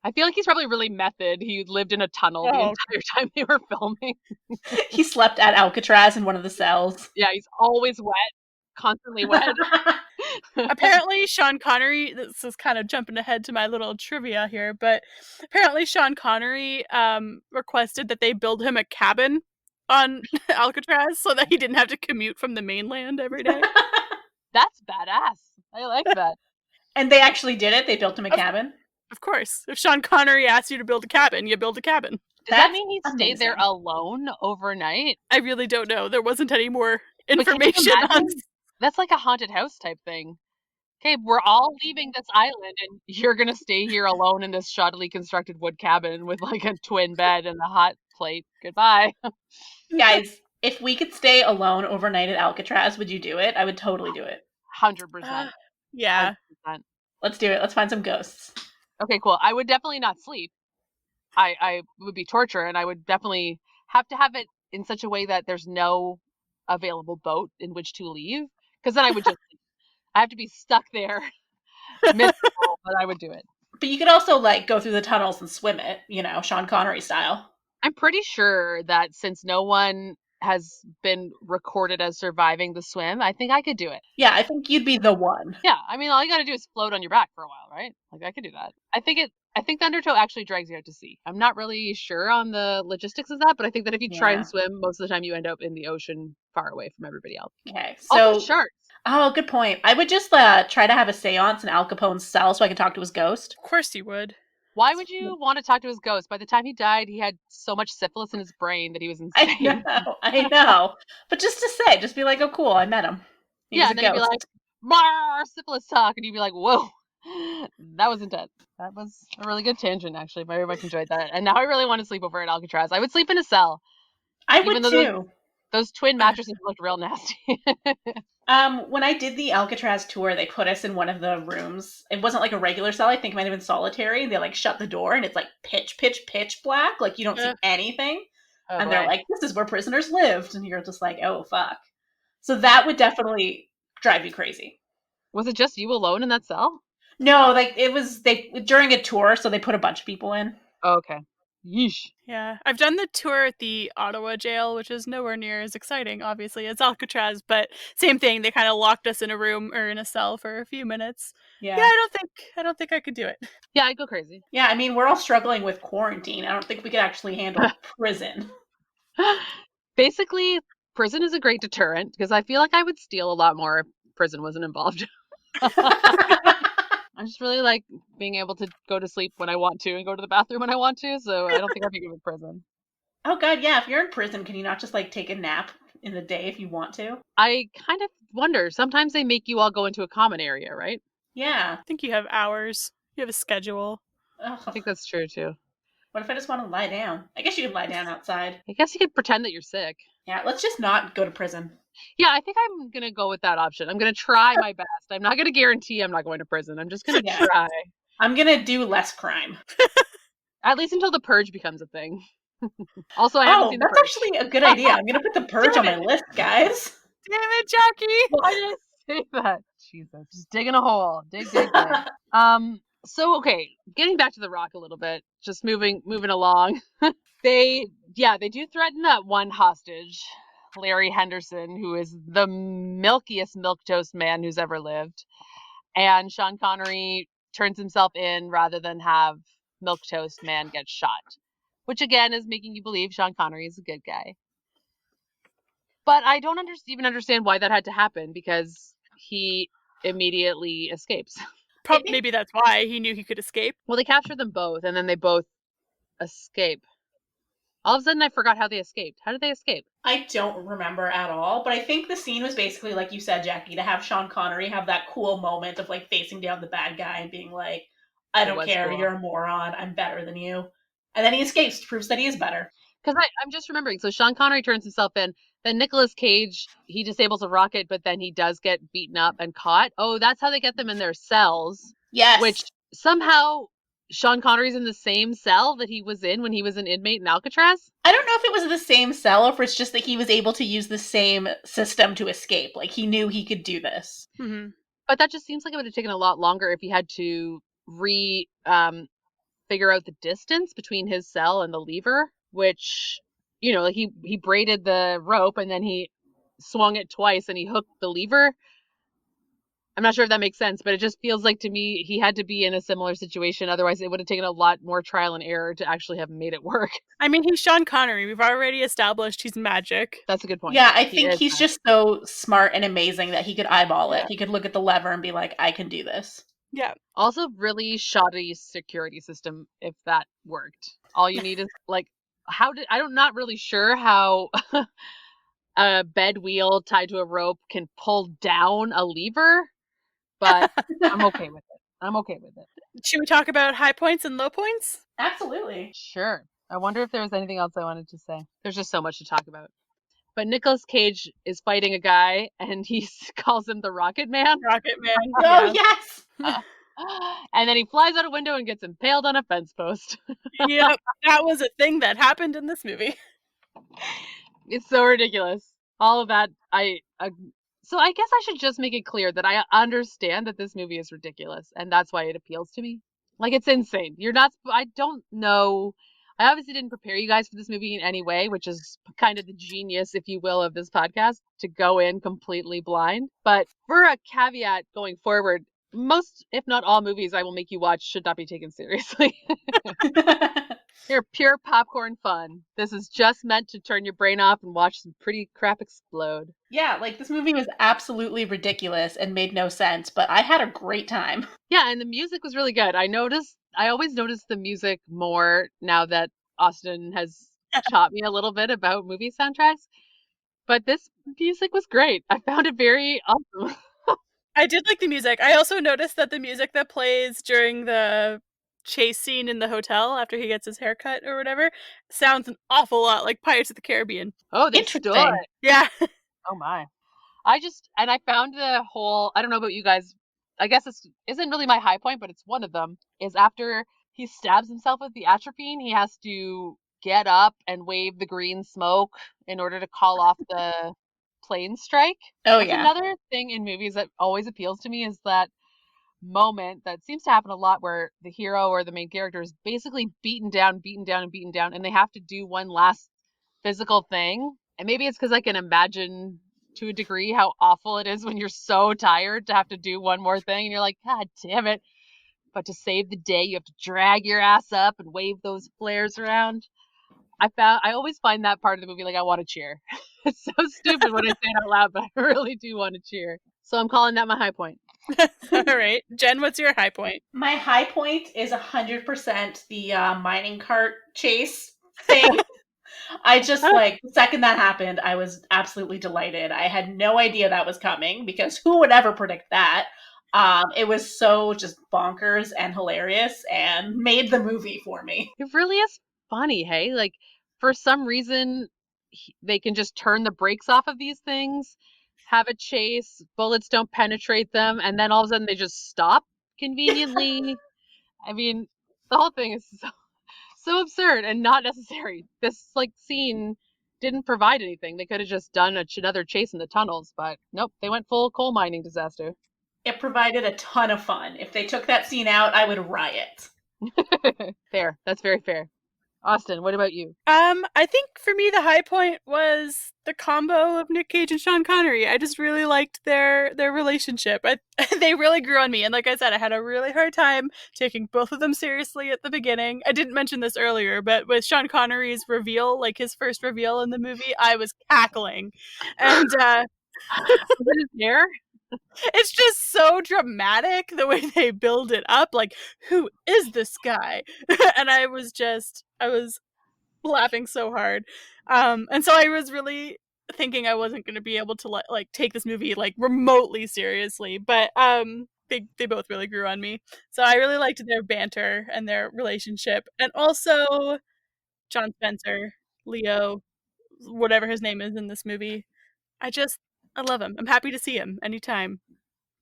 I feel like he's probably really method. He lived in a tunnel the Oh, entire time they were filming. He slept at Alcatraz in one of the cells. Yeah, he's always wet, constantly wet. apparently Sean Connery, this is kind of jumping ahead to my little trivia here, but apparently Sean Connery requested that they build him a cabin on Alcatraz so that he didn't have to commute from the mainland every day. That's badass. I like that. And they actually did it. They built him a cabin. Of course, if Sean Connery asks you to build a cabin, you build a cabin. Does that mean he stayed there amazing. alone overnight? I really don't know. There wasn't any more But can you information on. imagine? That's like a haunted house type thing. Okay, we're all leaving this island, and you're gonna stay here alone in this shoddily constructed wood cabin with like a twin bed and a hot plate. Goodbye. Guys, if we could stay alone overnight at Alcatraz, would you do it? I would totally do it. 100%. Yeah. 100%. Let's do it. Let's find some ghosts. Okay, cool. I would definitely not sleep. I would be torture, and I would definitely have to have it in such a way that there's no available boat in which to leave, because then I would just leave. I have to be stuck there, miserable, but I would do it. But you could also like go through the tunnels and swim it, Sean Connery style. I'm pretty sure that since no one has been recorded as surviving the swim, I think I could do it. Yeah, I think you'd be the one. Yeah, I mean, all you gotta do is float on your back for a while, right? Like, I could do that. I think the undertow actually drags you out to sea. I'm not really sure on the logistics of that, but I think that if you try and swim, most of the time you end up in the ocean far away from everybody else. Okay, Also sharks. Oh, good point. I would just try to have a seance in Al Capone's cell so I could talk to his ghost. Of course you would. Why would you want to talk to his ghost? By the time he died, he had so much syphilis in his brain that he was insane. I know. But just to say, just be like, oh, cool, I met him. He was a and then he'd be ghost. like, "Mar, syphilis talk," and you'd be like, "Whoa, that was intense." That was a really good tangent, actually. Very much enjoyed that. And now I really want to sleep over at Alcatraz. I would sleep in a cell. I would too. Those twin mattresses looked real nasty. When I did the Alcatraz tour, they put us in one of the rooms. It wasn't like a regular cell. I think it might have been solitary. They like shut the door and it's like pitch black. Like you don't see anything. Oh, and they're like, this is where prisoners lived. And you're just like, oh, fuck. So that would definitely drive you crazy. Was it just you alone in that cell? No, like it was during a tour, so they put a bunch of people in. Oh, okay. Yeesh. Yeah, I've done the tour at the Ottawa jail, which is nowhere near as exciting, obviously, as Alcatraz, but same thing. They kind of locked us in a room or in a cell for a few minutes. Yeah, I don't think I could do it. Yeah, I'd go crazy. Yeah, I mean, we're all struggling with quarantine. I don't think we could actually handle prison. Basically, prison is a great deterrent because I feel like I would steal a lot more if prison wasn't involved. I just really like being able to go to sleep when I want to and go to the bathroom when I want to, so I don't think I'd be good with prison. Oh god, yeah, if you're in prison, can you not just like take a nap in the day if you want to? I kind of wonder. Sometimes they make you all go into a common area, right? Yeah. I think you have hours. You have a schedule. Ugh. I think that's true too. What if I just want to lie down? I guess you could lie down outside. I guess you could pretend that you're sick. Yeah, let's just not go to prison. Yeah, I think I'm going to go with that option. I'm going to try my best. I'm not going to guarantee I'm not going to prison. I'm just going to try. I'm going to do less crime. At least until the purge becomes a thing. Also, I haven't seen the purge. That's actually a good idea. I'm going to put the purge on my list, guys. Damn it, Jackie! Why did I say that? Jesus. Just digging a hole. Dig. So, okay, getting back to The Rock a little bit, just moving along. They do threaten that one hostage, Larry Henderson, who is the milkiest milquetoast man who's ever lived. And Sean Connery turns himself in rather than have milquetoast man get shot, which again is making you believe Sean Connery is a good guy. But I don't even understand why that had to happen because he immediately escapes. Maybe that's why he knew he could escape. Well, they capture them both, and then they both escape. All of a sudden, I forgot how they escaped. How did they escape? I don't remember at all, but I think the scene was basically, like you said, Jackie, to have Sean Connery have that cool moment of, like, facing down the bad guy and being like, I don't care, cool. You're a moron, I'm better than you. And then he escapes, proves that he is better. Because I'm just remembering, so Sean Connery turns himself in, then Nicolas Cage, he disables a rocket, but then he does get beaten up and caught. Oh, that's how they get them in their cells. Yes. Which somehow Sean Connery's in the same cell that he was in when he was an inmate in Alcatraz? I don't know if it was the same cell or if it's just that he was able to use the same system to escape. Like he knew he could do this. Mm-hmm. But that just seems like it would have taken a lot longer if he had to figure out the distance between his cell and the lever, which, like he braided the rope and then he swung it twice and he hooked the lever. I'm not sure if that makes sense, but it just feels like to me he had to be in a similar situation. Otherwise, it would have taken a lot more trial and error to actually have made it work. I mean, he's Sean Connery. We've already established he's magic. That's a good point. Yeah, I He think is he's just so smart and amazing that he could eyeball Yeah. it. He could look at the lever and be like, I can do this. Yeah. also really shoddy security system if that worked. All you need is I'm not really sure how a bed wheel tied to a rope can pull down a lever, but I'm okay with it. I'm okay with it. Should we talk about high points and low points? Absolutely. Sure. I wonder if there was anything else I wanted to say. There's just so much to talk about. But Nicolas Cage is fighting a guy and he calls him the Rocket Man. Rocket Man. Oh, yes. And then he flies out a window and gets impaled on a fence post. Yep, that was a thing that happened in this movie. It's so ridiculous. All of that. So I guess I should just make it clear that I understand that this movie is ridiculous, and that's why it appeals to me. Like, it's insane. I don't know. I obviously didn't prepare you guys for this movie in any way, which is kind of the genius, if you will, of this podcast, to go in completely blind. But for a caveat going forward, most, if not all movies I will make you watch should not be taken seriously. They're pure popcorn fun. This is just meant to turn your brain off and watch some pretty crap explode. Yeah, like this movie was absolutely ridiculous and made no sense, but I had a great time. Yeah, and the music was really good. I always notice the music more now that Austin has taught me a little bit about movie soundtracks. But this music was great. I found it very awesome. I did like the music. I also noticed that the music that plays during the chase scene in the hotel after he gets his haircut or whatever sounds an awful lot like Pirates of the Caribbean. Oh, they Interesting. stood. Yeah. Oh my. I found the whole, I don't know about you guys, I guess this isn't really my high point, but it's one of them, is after he stabs himself with the atropine, he has to get up and wave the green smoke in order to call off the plane strike. Oh, That's yeah. another thing in movies that always appeals to me is that moment that seems to happen a lot where the hero or the main character is basically beaten down, beaten down, and beaten down, and they have to do one last physical thing. And maybe it's because I can imagine to a degree how awful it is when you're so tired to have to do one more thing and you're like, God damn it. But to save the day, you have to drag your ass up and wave those flares around. I always find that part of the movie like I want to cheer. It's so stupid when I say it out loud, but I really do want to cheer. So I'm calling that my high point. All right. Jen, what's your high point? My high point is 100% the mining cart chase thing. I just like the second that happened, I was absolutely delighted. I had no idea that was coming because who would ever predict that? It was so just bonkers and hilarious and made the movie for me. It really is funny, hey? Like, for some reason, they can just turn the brakes off of these things, have a chase, bullets don't penetrate them, and then all of a sudden they just stop conveniently. I mean, the whole thing is so absurd and not necessary. This scene didn't provide anything. They could have just done another chase in the tunnels, but nope, they went full coal mining disaster. It provided a ton of fun. If they took that scene out, I would riot. Fair. That's very fair. Austin, what about you? I think for me the high point was the combo of Nick Cage and Sean Connery. I just really liked their relationship. They really grew on me, and like I said, I had a really hard time taking both of them seriously at the beginning. I didn't mention this earlier, but with Sean Connery's reveal, like his first reveal in the movie, I was cackling, and Was it his hair? it's just so dramatic the way they build it up. Like, who is this guy? And I was laughing so hard. And so I was really thinking I wasn't going to be able to take this movie like remotely seriously, but they both really grew on me. So I really liked their banter and their relationship, and also John Spencer, Leo, whatever his name is in this movie. I love him. I'm happy to see him anytime.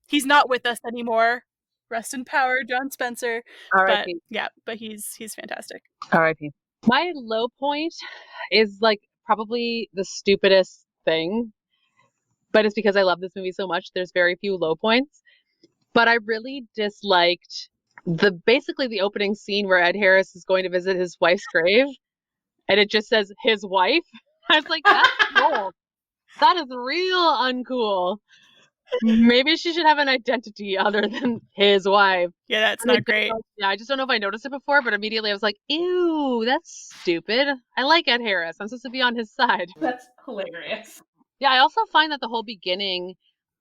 He's not with us anymore. Rest in power, John Spencer. But R.I.P. yeah, but he's fantastic. R.I.P. My low point is like probably the stupidest thing, but it's because I love this movie so much. There's very few low points, but I really disliked basically the opening scene where Ed Harris is going to visit his wife's grave, and it just says his wife. I was like, that's cool. That is real uncool. Maybe she should have an identity other than his wife. Yeah, that's And not great. I just don't know if I noticed it before, but immediately I was like, ew, that's stupid. I like Ed Harris. I'm supposed to be on his side. That's hilarious. Yeah, I also find that the whole beginning,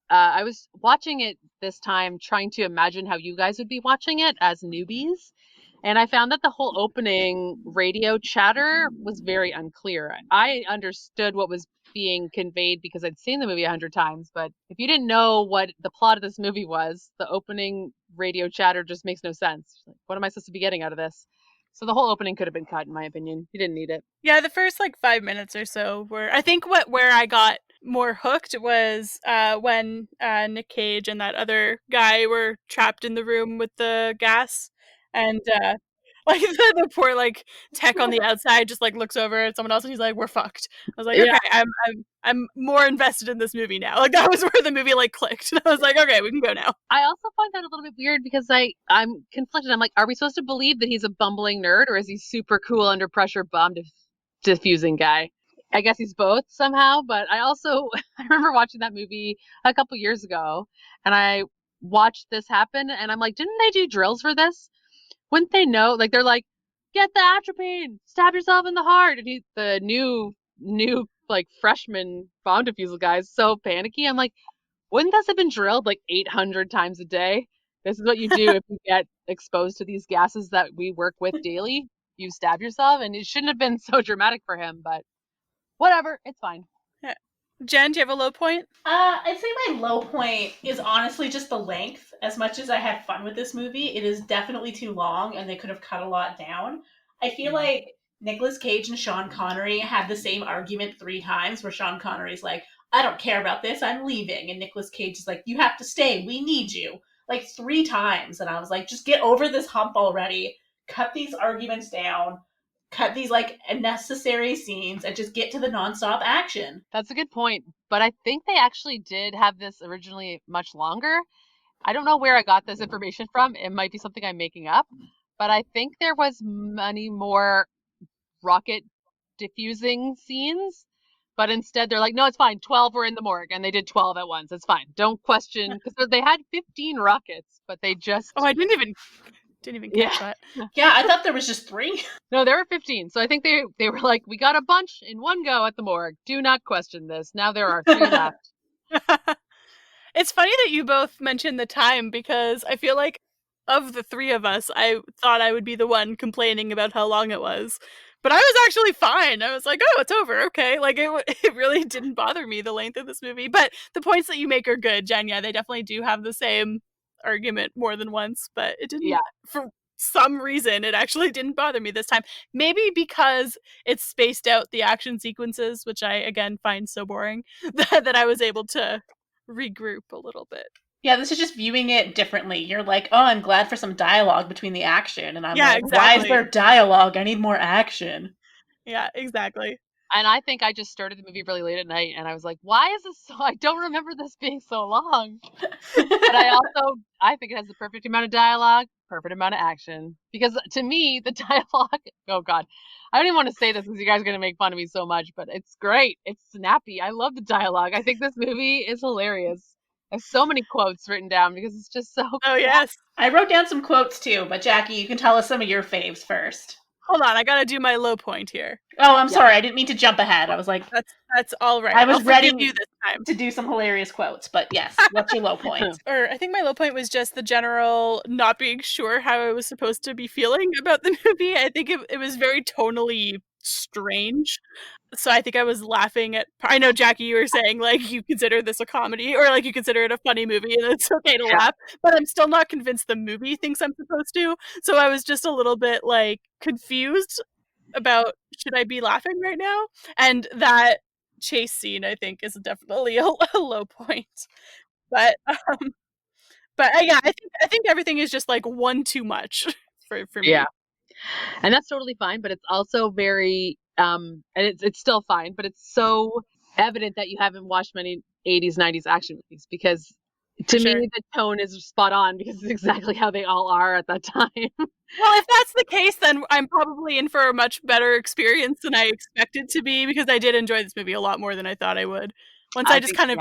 I was watching it this time trying to imagine how you guys would be watching it as newbies. And I found that the whole opening radio chatter was very unclear. I understood what was being conveyed because I'd seen the movie 100 times, but if you didn't know what the plot of this movie was, the opening radio chatter just makes no sense. Like, what am I supposed to be getting out of this? So the whole opening could have been cut, in my opinion. You didn't need it. Yeah, the first like 5 minutes or so were, I think, where I got more hooked was when Nick Cage and that other guy were trapped in the room with the gas, and like the poor like tech on the outside just like looks over at someone else and he's like, "We're fucked." I was like, Yeah. "Okay, I'm more invested in this movie now." Like that was where the movie like clicked, and I was like, "Okay, we can go now." I also find that a little bit weird because I'm conflicted. I'm like, are we supposed to believe that he's a bumbling nerd or is he super cool under pressure bomb diffusing guy? I guess he's both somehow, but I also I remember watching that movie a couple years ago and I watched this happen and I'm like, didn't they do drills for this? Wouldn't they know? Like they're like, get the atropine, stab yourself in the heart. And the new like freshman bomb defusal guy is so panicky. I'm like, wouldn't this have been drilled like 800 times a day? This is what you do if you get exposed to these gases that we work with daily. You stab yourself, and it shouldn't have been so dramatic for him, but whatever, it's fine. Jen, do you have a low point? I'd say my low point is honestly just the length. As much as I had fun with this movie, it is definitely too long, and they could have cut a lot down. I feel like Nicolas Cage and Sean Connery had the same argument 3 times, where Sean Connery's like, "I don't care about this, I'm leaving," and Nicolas Cage is like, "You have to stay, we need you." Like 3 times, and I was like, just get over this hump already. Cut these arguments down. Cut these like unnecessary scenes and just get to the nonstop action. That's a good point, but I think they actually did have this originally much longer. I don't know where I got this information from. It might be something I'm making up, but I think there was many more rocket diffusing scenes, but instead they're like, no, it's fine. 12 were in the morgue, and they did 12 at once. It's fine. Don't question, because they had 15 rockets, but they just. Oh, I didn't even catch that. Yeah, I thought there was just 3. No, there were 15. So I think they were like, we got a bunch in one go at the morgue. Do not question this. Now there are 3 left. It's funny that you both mentioned the time because I feel like of the 3 of us, I thought I would be the one complaining about how long it was. But I was actually fine. I was like, oh, it's over. Okay. Like, it really didn't bother me, the length of this movie. But the points that you make are good, Jen. Yeah, they definitely do have the same argument more than once. But it didn't, for some reason, it actually didn't bother me this time. Maybe because it's spaced out the action sequences, which I, again, find so boring, that I was able to regroup a little bit. Yeah, this is just viewing it differently. You're like, oh, I'm glad for some dialogue between the action. And I'm Yeah, like, exactly. why is there dialogue? I need more action. Yeah, exactly. And I think I just started the movie really late at night, and I was like, why is this so... I don't remember this being so long. But I think it has the perfect amount of dialogue, perfect amount of action. Because to me, the dialogue... Oh, God. I don't even want to say this because you guys are going to make fun of me so much, but it's great. It's snappy. I love the dialogue. I think this movie is hilarious. I have so many quotes written down because it's just so... Oh, yes. I wrote down some quotes, too. But, Jackie, you can tell us some of your faves first. Hold on, I gotta do my low point here. Oh, I'm sorry. I didn't mean to jump ahead. I was like... That's all right. I was ready you this time to do some hilarious quotes. But, yes, what's your low point? Or I think my low point was just the general not being sure how I was supposed to be feeling about the movie. I think it was very tonally strange. So I think I was laughing at... I know, Jackie, you were saying, like, you consider this a comedy, or, like, you consider it a funny movie, and it's okay to laugh, but I'm still not convinced the movie thinks I'm supposed to, so I was just a little bit, like, confused about, should I be laughing right now? And that chase scene, I think, is definitely a low point. But But yeah, I think everything is just like one too much for me. Yeah. And that's totally fine, but it's also very and it's still fine, but it's so evident that you haven't watched many 80s, 90s action movies because to me Sure. the tone is spot on because it's exactly how they all are at that time. Well, if that's the case, then I'm probably in for a much better experience than I expected to be because I did enjoy this movie a lot more than I thought I would. Once I I just think kind of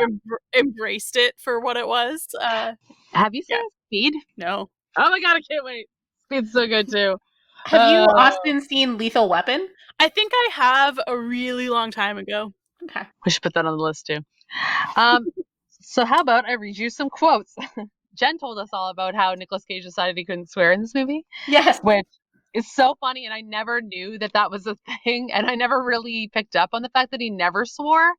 yeah. embraced it for what it was. Have you Yeah, seen Speed? no. Oh my god, I can't wait. Speed's so good too. Have you, Uh, Austin, seen Lethal Weapon? I think I have a really long time ago. Okay. we should put that on the list too. Um, so how about I read you some quotes? Jen told us all about how Nicolas Cage decided he couldn't swear in this movie, Yes. which is so funny, and I never knew that that was a thing, and I never really picked up on the fact that he never swore.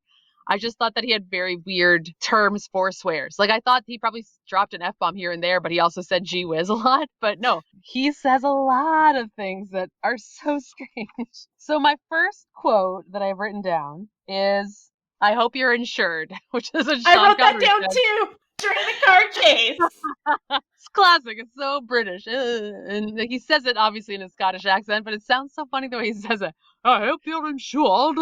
I just thought that he had very weird terms for swears. Like I thought he probably dropped an F-bomb here and there, but he also said gee whiz a lot. But no, he says a lot of things that are so strange. So my first quote that I've written down is I hope you're insured, which is a I Sean wrote that Connery down said. too during the car chase. It's classic. It's so British. And he says it obviously in a Scottish accent, but it sounds so funny the way he says it. I hope you're insured.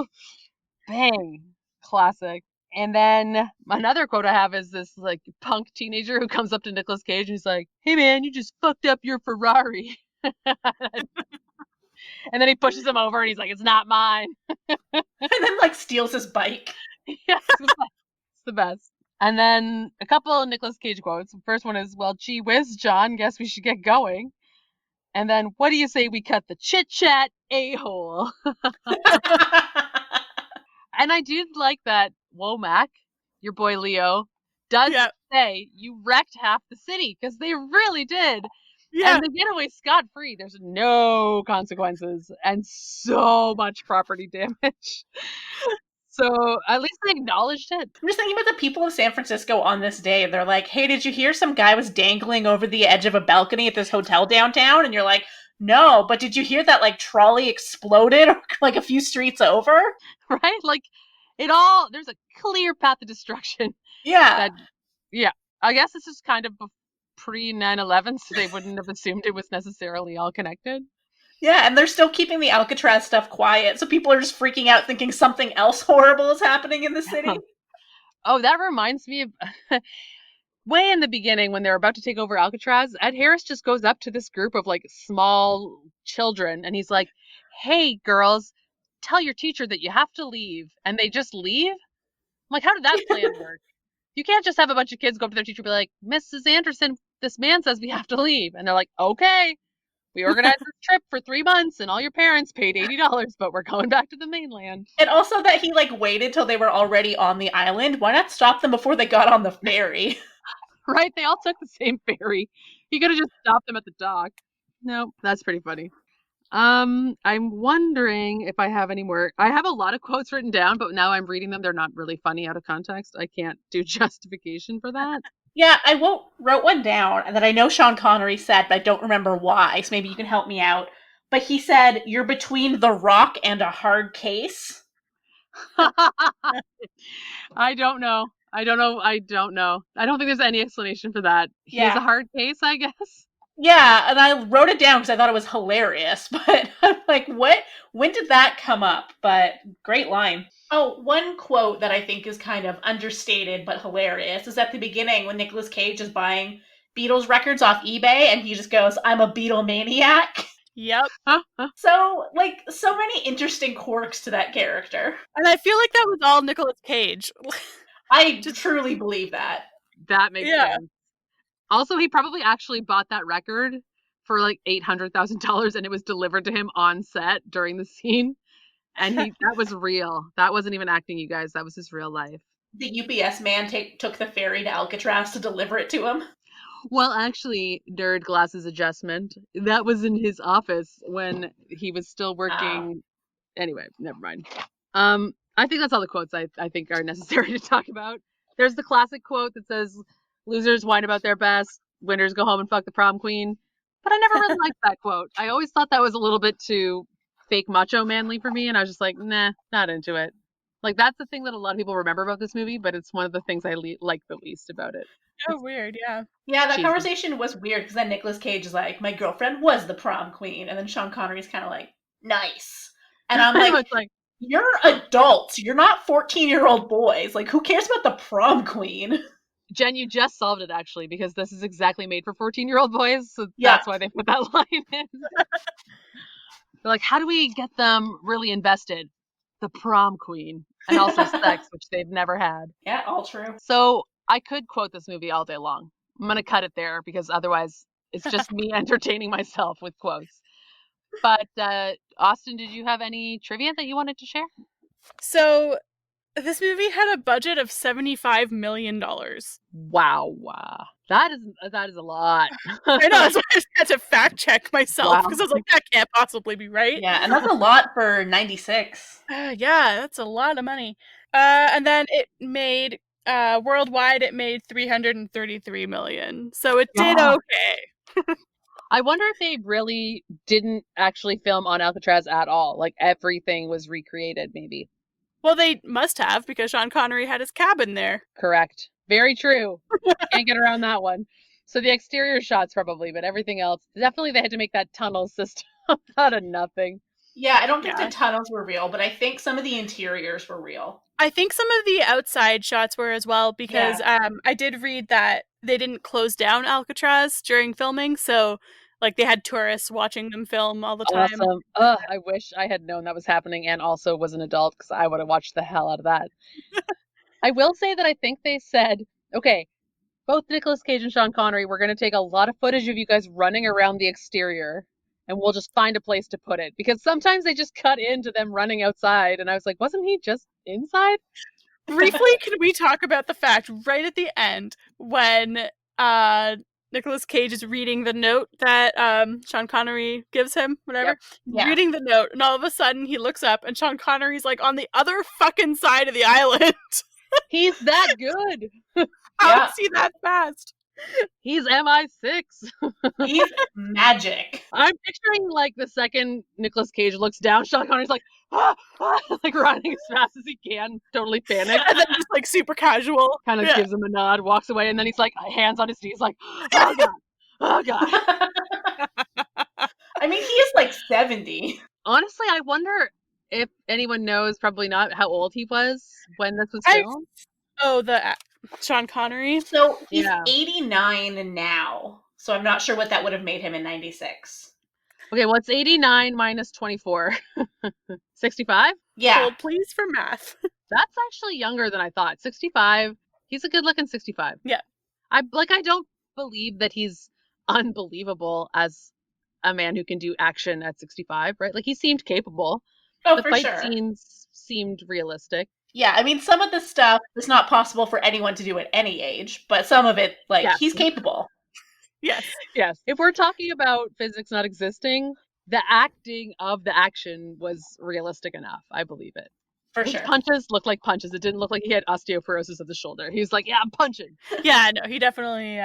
Bang. Classic. And then another quote I have is this like punk teenager who comes up to Nicolas Cage and he's like, "Hey man, you just fucked up your Ferrari." And then he pushes him over and he's like, "It's not mine." And then like steals his bike. Yes, it's the best. And then a couple of Nicolas Cage quotes. The first one is, "Well, gee whiz, John, guess we should get going." And then, "What do you say we cut the chit chat a-hole?" And I do like that Womack, your boy Leo, does Yeah, say you wrecked half the city because they really did. yeah. And they get away scot free. There's no consequences and so much property damage. So at least they acknowledged it. I'm just thinking about the people of San Francisco on this day. They're like, hey, did you hear some guy was dangling over the edge of a balcony at this hotel downtown? And you're like, no, but did you hear that like trolley exploded like a few streets over? Right? Like it all, there's a clear path of destruction Yeah. that, yeah, I guess this is kind of pre 9/11, so they wouldn't have assumed it was necessarily all connected. Yeah, and they're still keeping the Alcatraz stuff quiet, so people are just freaking out thinking something else horrible is happening in the city. Oh, that reminds me of way in the beginning when they're about to take over Alcatraz. Ed Harris just goes up to this group of like small children and he's like, "Hey, girls, tell your teacher that you have to leave." And they just leave. I'm like, how did that plan work? You can't just have a bunch of kids go up to their teacher and be like, "Mrs. Anderson, this man says we have to leave." And they're like, "Okay, we organized this trip for 3 months and all your parents paid $80, but we're going back to the mainland." And also that he like waited till they were already on the island. Why not stop them before they got on the ferry? Right? They all took the same ferry. He could have just stopped them at the dock. No, that's pretty funny. I'm wondering if I have any more. I have a lot of quotes written down, but now I'm reading them. They're not really funny out of context. I can't do justification for that. Yeah, I wrote one down that I know Sean Connery said, but I don't remember why. So maybe you can help me out. But he said, "You're between the rock and a hard case." I don't know. I don't know. I don't know. I don't think there's any explanation for that. He has a Yeah, hard case, I guess. yeah, and I wrote it down because I thought it was hilarious. But I'm like, what? When did that come up? But great line. Oh, one quote that I think is kind of understated but hilarious is at the beginning when Nicolas Cage is buying Beatles records off eBay and he just goes, "I'm a Beatlemaniac." Yep. So, like, so many interesting quirks to that character. And I feel like that was all Nicolas Cage. I Just truly believe that. That makes yeah. sense. Also, he probably actually bought that record for like $800,000 and it was delivered to him on set during the scene. And that was real. That wasn't even acting, you guys. That was his real life. The UPS man took the ferry to Alcatraz to deliver it to him. Well, actually, nerd glasses adjustment. That was in his office when he was still Oh. working. Anyway, never mind. I think that's all the quotes I think are necessary to talk about. There's the classic quote that says, "Losers whine about their best, winners go home and fuck the prom queen." But I never really liked that quote. I always thought that was a little bit too fake macho manly for me, and I was just like, nah, not into it. Like, that's the thing that a lot of people remember about this movie, but it's one of the things I like the least about it. Oh, weird. Yeah. Yeah, that Cheesy. conversation was weird because then Nicolas Cage is like, my girlfriend was the prom queen. And then Sean Connery's kind of like, nice. And I'm I like, was like, you're adults. You're not 14-year-old boys. Like, who cares about the prom queen? Jen, you just solved it, actually, because this is exactly made for 14-year-old boys, so Yeah. that's why they put that line in. They're like, how do we get them really invested? The prom queen. And also sex, which they've never had. Yeah, all true. So I could quote this movie all day long. I'm going to cut it there because otherwise it's just me entertaining myself with quotes. But Austin, did you have any trivia that you wanted to share? So this movie had a budget of $75 million. Wow. That is a lot. I know, that's why I had to fact check myself because I was like, that can't possibly be right. Yeah, and that's a lot for 96. Yeah, that's a lot of money. And then it made worldwide it made $333 million. So it did okay. I wonder if they really didn't actually film on Alcatraz at all. Like everything was recreated, maybe. Well, they must have because Sean Connery had his cabin there. Correct. Very true. Can't get around that one. So the exterior shots probably, but everything else, definitely they had to make that tunnel system out of nothing. Yeah, I don't think the tunnels were real, but I think some of the interiors were real. I think some of the outside shots were as well because I did read that they didn't close down Alcatraz during filming, so like they had tourists watching them film all the time. Awesome. I wish I had known that was happening and also was an adult because I would have watched the hell out of that. I will say that I think they said, okay, both Nicolas Cage and Sean Connery, we're going to take a lot of footage of you guys running around the exterior and we'll just find a place to put it. Because sometimes they just cut into them running outside and I was like, wasn't he just inside? Briefly, can we talk about the fact right at the end when Nicolas Cage is reading the note that Sean Connery gives him, whatever. Yep. Yeah. Reading the note, and all of a sudden he looks up, and Sean Connery's like on the other fucking side of the island. He's that good. How is he that fast? He's MI6. He's magic. I'm picturing like the second Nicolas Cage looks down, Sean Connery's like, like running as fast as he can, totally panicked. And then just like super casual. Kind of gives him a nod, walks away, and then he's like, hands on his knees, like, oh God, oh God. I mean, he is like 70. Honestly, I wonder if anyone knows, probably not, how old he was when this was filmed. The Sean Connery. So he's 89 now. So I'm not sure what that would have made him in 96. Okay, well, it's 89 minus 24. 65? Yeah. Hold please for math. That's actually younger than I thought. 65. He's a good-looking 65. Yeah. I don't believe that he's unbelievable as a man who can do action at 65, right? Like, he seemed capable. Oh, the for fight sure. scenes seemed realistic. Yeah, I mean, some of the stuff is not possible for anyone to do at any age, but some of it, like, he's capable. Yes. If we're talking about physics not existing, the acting of the action was realistic enough. I believe it. For sure. Punches looked like punches. It didn't look like he had osteoporosis of the shoulder. He was like, yeah, I'm punching. Yeah, no, he definitely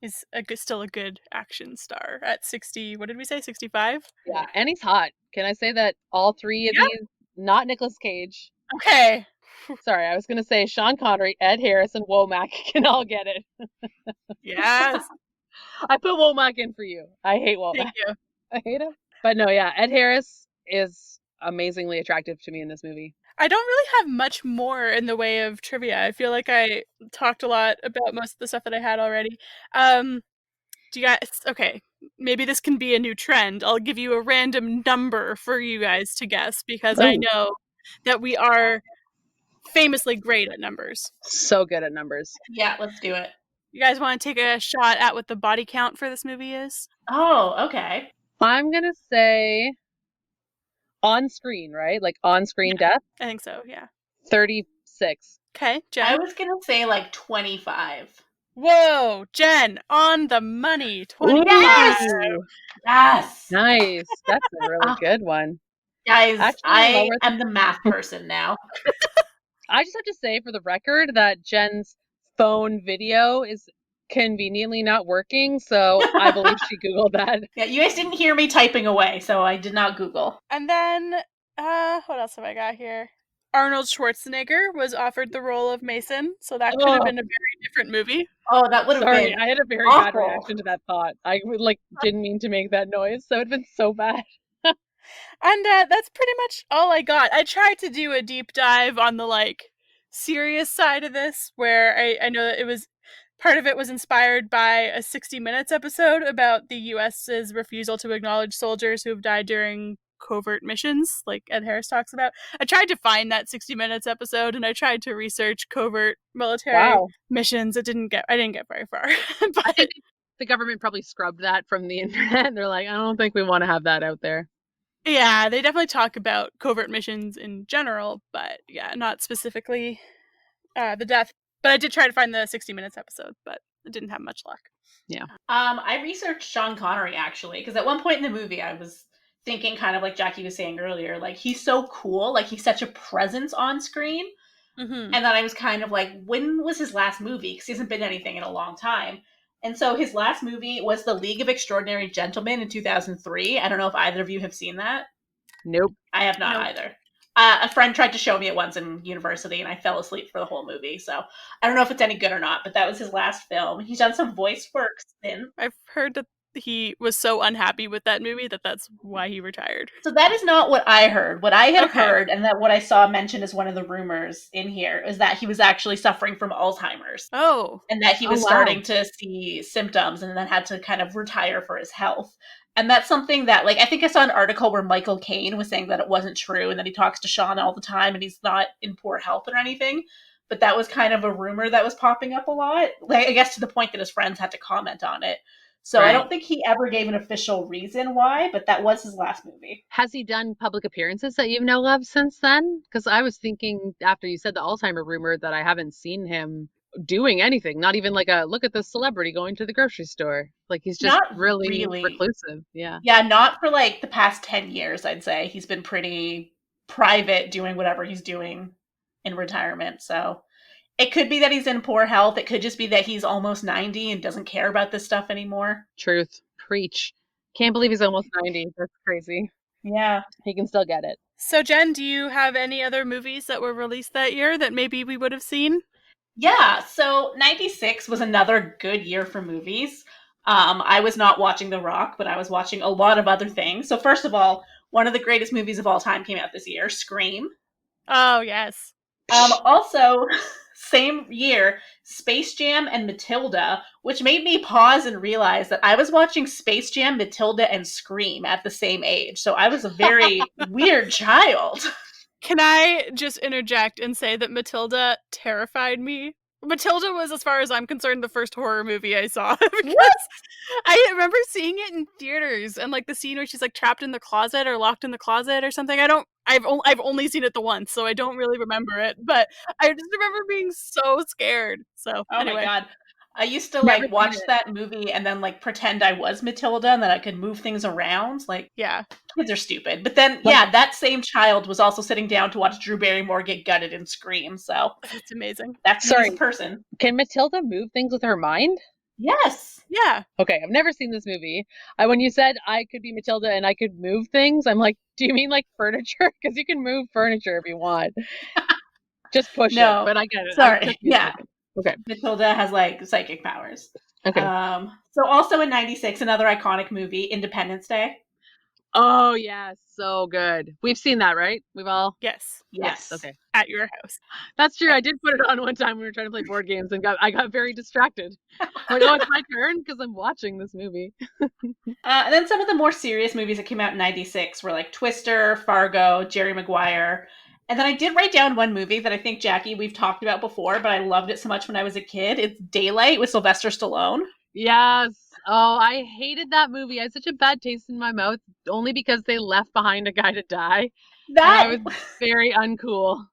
is still a good action star at 60. What did we say? 65? Yeah, and he's hot. Can I say that all three of these, not Nicolas Cage. Okay. Sorry, I was going to say Sean Connery, Ed Harris, and Womack can all get it. Yes. I put Womack in for you. I hate Womack. Thank you. I hate him. But no, yeah, Ed Harris is amazingly attractive to me in this movie. I don't really have much more in the way of trivia. I feel like I talked a lot about most of the stuff that I had already. Do you guys, okay, maybe this can be a new trend. I'll give you a random number for you guys to guess because I know that we are famously great at numbers. So good at numbers. Yeah, let's do it. You guys want to take a shot at what the body count for this movie is? Oh, okay. I'm going to say on screen, right? Like on screen death? I think so, yeah. 36. Okay, Jen? I was going to say like 25. Whoa, Jen, on the money. 25. Yes! Nice. That's a really good one. Guys, Actually, I am the math person now. I just have to say for the record that Jen's phone video is conveniently not working, so I believe she Googled that. Yeah, you guys didn't hear me typing away, so I did not Google. And then, what else have I got here? Arnold Schwarzenegger was offered the role of Mason, so that could have been a very different movie. Oh, that would have Sorry, been I had a very bad awful. reaction to that thought. I didn't mean to make that noise. That would have been so bad. And that's pretty much all I got. I tried to do a deep dive on the serious side of this, where I know that it was part of it was inspired by a 60 Minutes episode about the US's refusal to acknowledge soldiers who have died during covert missions, like Ed Harris talks about. I tried to find that 60 Minutes episode, and I tried to research covert military missions. I didn't get very far. But I think the government probably scrubbed that from the internet. They're like, I don't think we want to have that out there. yeah, they definitely talk about covert missions in general, but yeah, not specifically the death. But I did try to find the 60 Minutes episode, but I didn't have much luck. Yeah. I researched Sean Connery, actually, because at one point in the movie I was thinking, kind of like Jackie was saying earlier, like, he's so cool, like, he's such a presence on screen. Mm-hmm. And then I was kind of like, when was his last movie? Because he hasn't been anything in a long time. And so his last movie was The League of Extraordinary Gentlemen in 2003. I don't know if either of you have seen that. Nope. I have not either. A friend tried to show me it once in university, and I fell asleep for the whole movie. So I don't know if it's any good or not, but that was his last film. He's done some voice work since. I've heard that he was so unhappy with that movie that's why he retired. So that is not what I heard. What I had heard, and that what I saw mentioned as one of the rumors in here, is that he was actually suffering from Alzheimer's. Oh. And that he was starting to see symptoms and then had to kind of retire for his health. And that's something that, like, I think I saw an article where Michael Caine was saying that it wasn't true and that he talks to Sean all the time and he's not in poor health or anything. But that was kind of a rumor that was popping up a lot. Like, I guess to the point that his friends had to comment on it. So I don't think he ever gave an official reason why, but that was his last movie. Has he done public appearances that you know of since then? Because I was thinking after you said the Alzheimer rumor that I haven't seen him doing anything, not even like a look at this celebrity going to the grocery store. Like, he's just Not really really. reclusive. Yeah. Yeah, not for like the past 10 years, I'd say. He's been pretty private doing whatever he's doing in retirement. So it could be that he's in poor health. It could just be that he's almost 90 and doesn't care about this stuff anymore. Truth. Preach. Can't believe he's almost 90. That's crazy. Yeah. He can still get it. So, Jen, do you have any other movies that were released that year that maybe we would have seen? Yeah, so 96 was another good year for movies. I was not watching The Rock, but I was watching a lot of other things. So first of all, one of the greatest movies of all time came out this year, Scream. Oh, yes. Also, same year, Space Jam and Matilda, which made me pause and realize that I was watching Space Jam, Matilda, and Scream at the same age. So I was a very weird child. Can I just interject and say that Matilda terrified me? Matilda was, as far as I'm concerned, the first horror movie I saw. Because I remember seeing it in theaters, and like the scene where she's like trapped in the closet or locked in the closet or something. I've only seen it the once, so I don't really remember it. But I just remember being so scared. So anyway. My God. I used to like watch that movie and then like pretend I was Matilda and that I could move things around. Like, yeah, kids are stupid. But then, yeah, that same child was also sitting down to watch Drew Barrymore get gutted and scream. So that's amazing. That's the person. Can Matilda move things with her mind? Yes. Yeah. Okay, I've never seen this movie. When you said I could be Matilda and I could move things, I'm like, do you mean like furniture? Because you can move furniture if you want. Just push it. But I get it. Sorry. Yeah. Okay. Matilda has like psychic powers. Okay. So also in 96, another iconic movie, Independence Day. Oh, yes. So good. We've seen that, right? We've all? Yes. Okay. At your house. That's true. I did put it on one time when we were trying to play board games and I got very distracted. Like, oh, it's my turn because I'm watching this movie. And then some of the more serious movies that came out in 96 were like Twister, Fargo, Jerry Maguire. And then I did write down one movie that I think, Jackie, we've talked about before, but I loved it so much when I was a kid. It's Daylight with Sylvester Stallone. Yes. Oh, I hated that movie. I had such a bad taste in my mouth only because they left behind a guy to die. That was very uncool.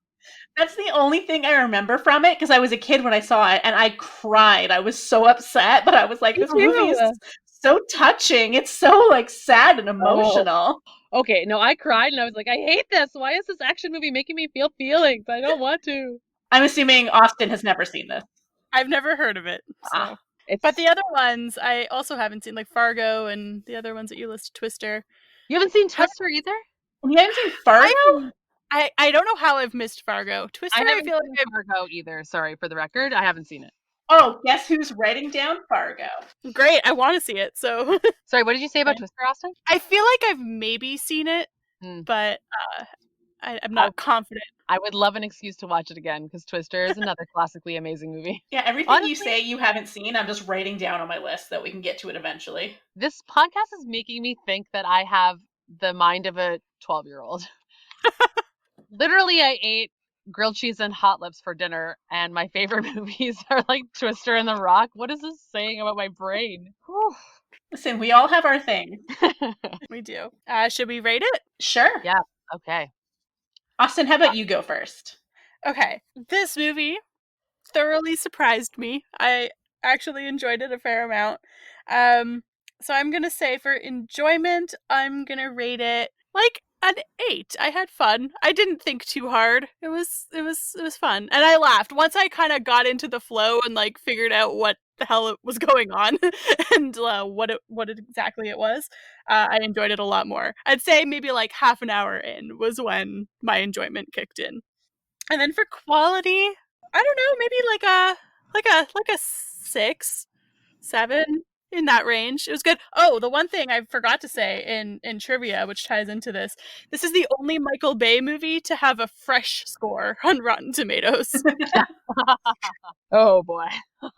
That's the only thing I remember from it because I was a kid when I saw it and I cried. I was so upset, but I was like, this movie is so touching. It's so like sad and emotional. Okay, no, I cried and I was like, I hate this. Why is this action movie making me feel feelings? I don't want to. I'm assuming Austin has never seen this. I've never heard of it. So. But the other ones I also haven't seen, like Fargo and the other ones that you listed, Twister. You haven't seen Twister either? You haven't seen Fargo? I don't know how I've missed Fargo. Twister, I I haven't feel seen like Fargo either. Sorry for the record. I haven't seen it. Oh, guess who's writing down Fargo? I'm great. I want to see it. So Sorry, what did you say about Yeah. Twister, Austin? I feel like I've maybe seen it, Hmm. but I'm not confident. I would love an excuse to watch it again because Twister is another classically amazing movie. Yeah, everything you Honestly, say you haven't seen, I'm just writing down on my list so that we can get to it eventually. this podcast is making me think that I have the mind of a 12-year-old. Literally, I ate grilled cheese and hot lips for dinner, and my favorite movies are like Twister and The Rock. What is this saying about my brain? Listen, we all have our thing. We do. Should we rate it? Sure. Yeah, okay. Austin, how about you go first? Okay. This movie thoroughly surprised me. I actually enjoyed it a fair amount. So I'm gonna say for enjoyment, I'm gonna rate it like an 8. I had fun. I didn't think too hard. It was fun, and I laughed once I kind of got into the flow and like figured out what the hell it was going on and what exactly it was. I enjoyed it a lot more. I'd say maybe like half an hour in was when my enjoyment kicked in. And then for quality, I don't know, maybe like a 6, 7 in that range. It was good. Oh, the one thing I forgot to say in trivia, which ties into this, this is the only Michael Bay movie to have a fresh score on Rotten Tomatoes. Oh boy. So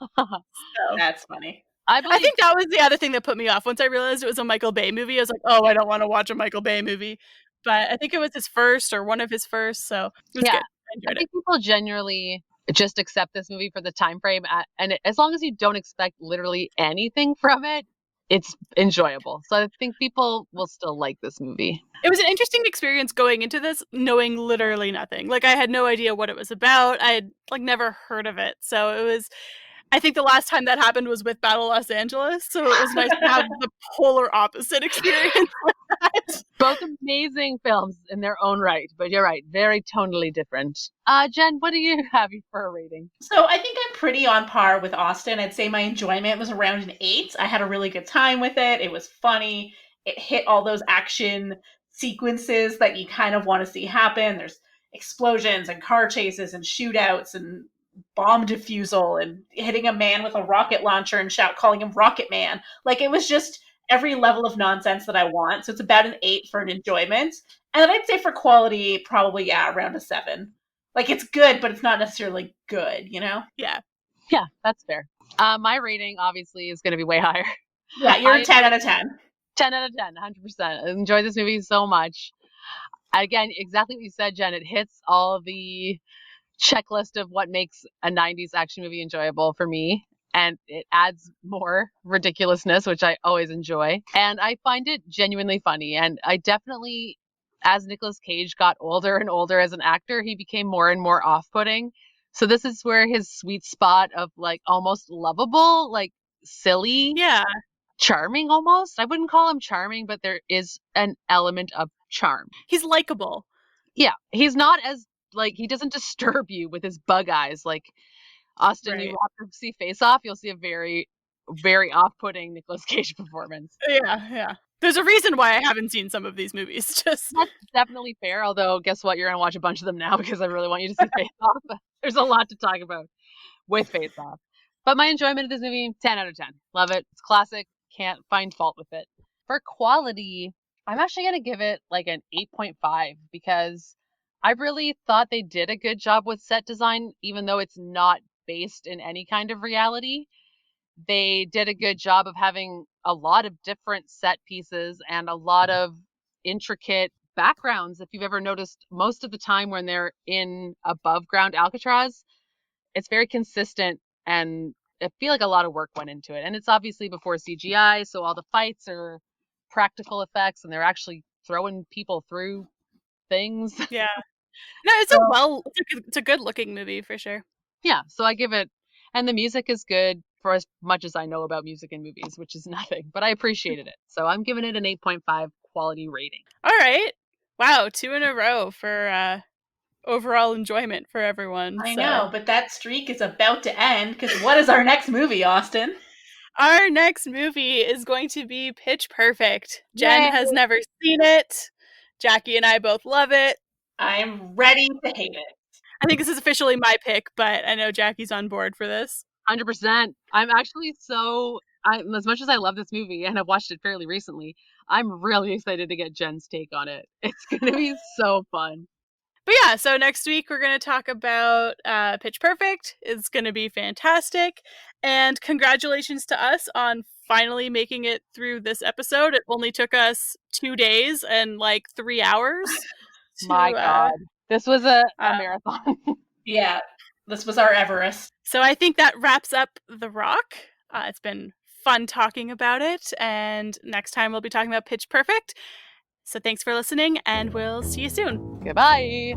That's funny. I I believe think that was the other thing that put me off. Once I realized it was a Michael Bay movie, I was like, oh, I don't want to watch a Michael Bay movie. But I think it was his first or one of his first, so it was yeah, good. I I enjoyed it. think people genuinely just accept this movie for the time frame, and as long as you don't expect literally anything from it, it's enjoyable. So I think people will still like this movie. It was an interesting experience going into this knowing literally nothing. Like I had no idea what it was about. I had like never heard of it. So it was I think the last time that happened was with Battle Los Angeles, so it was nice to have the polar opposite experience with that. Both amazing films in their own right, but you're right, very tonally different. Jen, what do you have for a rating? So I think I'm pretty on par with Austin. I'd say my enjoyment was around an 8. I had a really good time with it. It was funny. It hit all those action sequences that you kind of want to see happen. There's explosions and car chases and shootouts and bomb defusal and hitting a man with a rocket launcher and calling him Rocket Man. Like it was just every level of nonsense that I want. So it's about an 8 for an enjoyment. And then I'd say for quality, probably around a 7. Like it's good, but it's not necessarily good, you know? Yeah. Yeah, that's fair. My rating obviously is going to be way higher. Yeah, you're a 10 out of 10. 10 out of 10, 100%. I enjoyed this movie so much. Again, exactly what you said, Jen. It hits all the checklist of what makes a 90s action movie enjoyable for me. And it adds more ridiculousness, which I always enjoy. And I find it genuinely funny. And I definitely, as Nicolas Cage got older and older as an actor, he became more and more off-putting. So this is where his sweet spot of like almost lovable, like silly, Yeah. charming almost. I wouldn't call him charming, but there is an element of charm. He's likable. Yeah, he's not as like he doesn't disturb you with his bug eyes like Austin. Right. You have to see Face Off, you'll see a very, very off-putting Nicolas Cage performance. Yeah. There's a reason why I haven't seen some of these movies. Just That's definitely fair. Although, guess what? You're gonna watch a bunch of them now because I really want you to see Face Off. There's a lot to talk about with Face Off. But my enjoyment of this movie, 10 out of 10. Love it. It's classic. Can't find fault with it. For quality, I'm actually going to give it like an 8.5 because I really thought they did a good job with set design, even though it's not based in any kind of reality. They did a good job of having a lot of different set pieces and a lot of intricate backgrounds. If you've ever noticed, most of the time when they're in above ground Alcatraz, it's very consistent and I feel like a lot of work went into it. And it's obviously before CGI, so all the fights are practical effects and they're actually throwing people through things. yeah. No, it's a good looking movie for sure. Yeah, so I give it, and the music is good for as much as I know about music in movies, which is nothing, but I appreciated it. So I'm giving it an 8.5 quality rating. All right. Wow, 2 in a row for overall enjoyment for everyone. I so. know, but that streak is about to end because what is our next movie, Austin? Our next movie is going to be Pitch Perfect. Jen Yay! has never seen it. Jackie and I both love it. I'm ready to hate it. I think this is officially my pick, but I know Jackie's on board for this. 100%. I'm actually as much as I love this movie and I've watched it fairly recently, I'm really excited to get Jen's take on it. It's going to be so fun. But yeah, so next week we're going to talk about Pitch Perfect. It's going to be fantastic. And congratulations to us on finally making it through this episode. It only took us 2 days and like 3 hours. My God. This was a marathon. Yeah, this was our Everest. So I think that wraps up The Rock. It's been fun talking about it. And next time we'll be talking about Pitch Perfect. So thanks for listening, and we'll see you soon. Goodbye.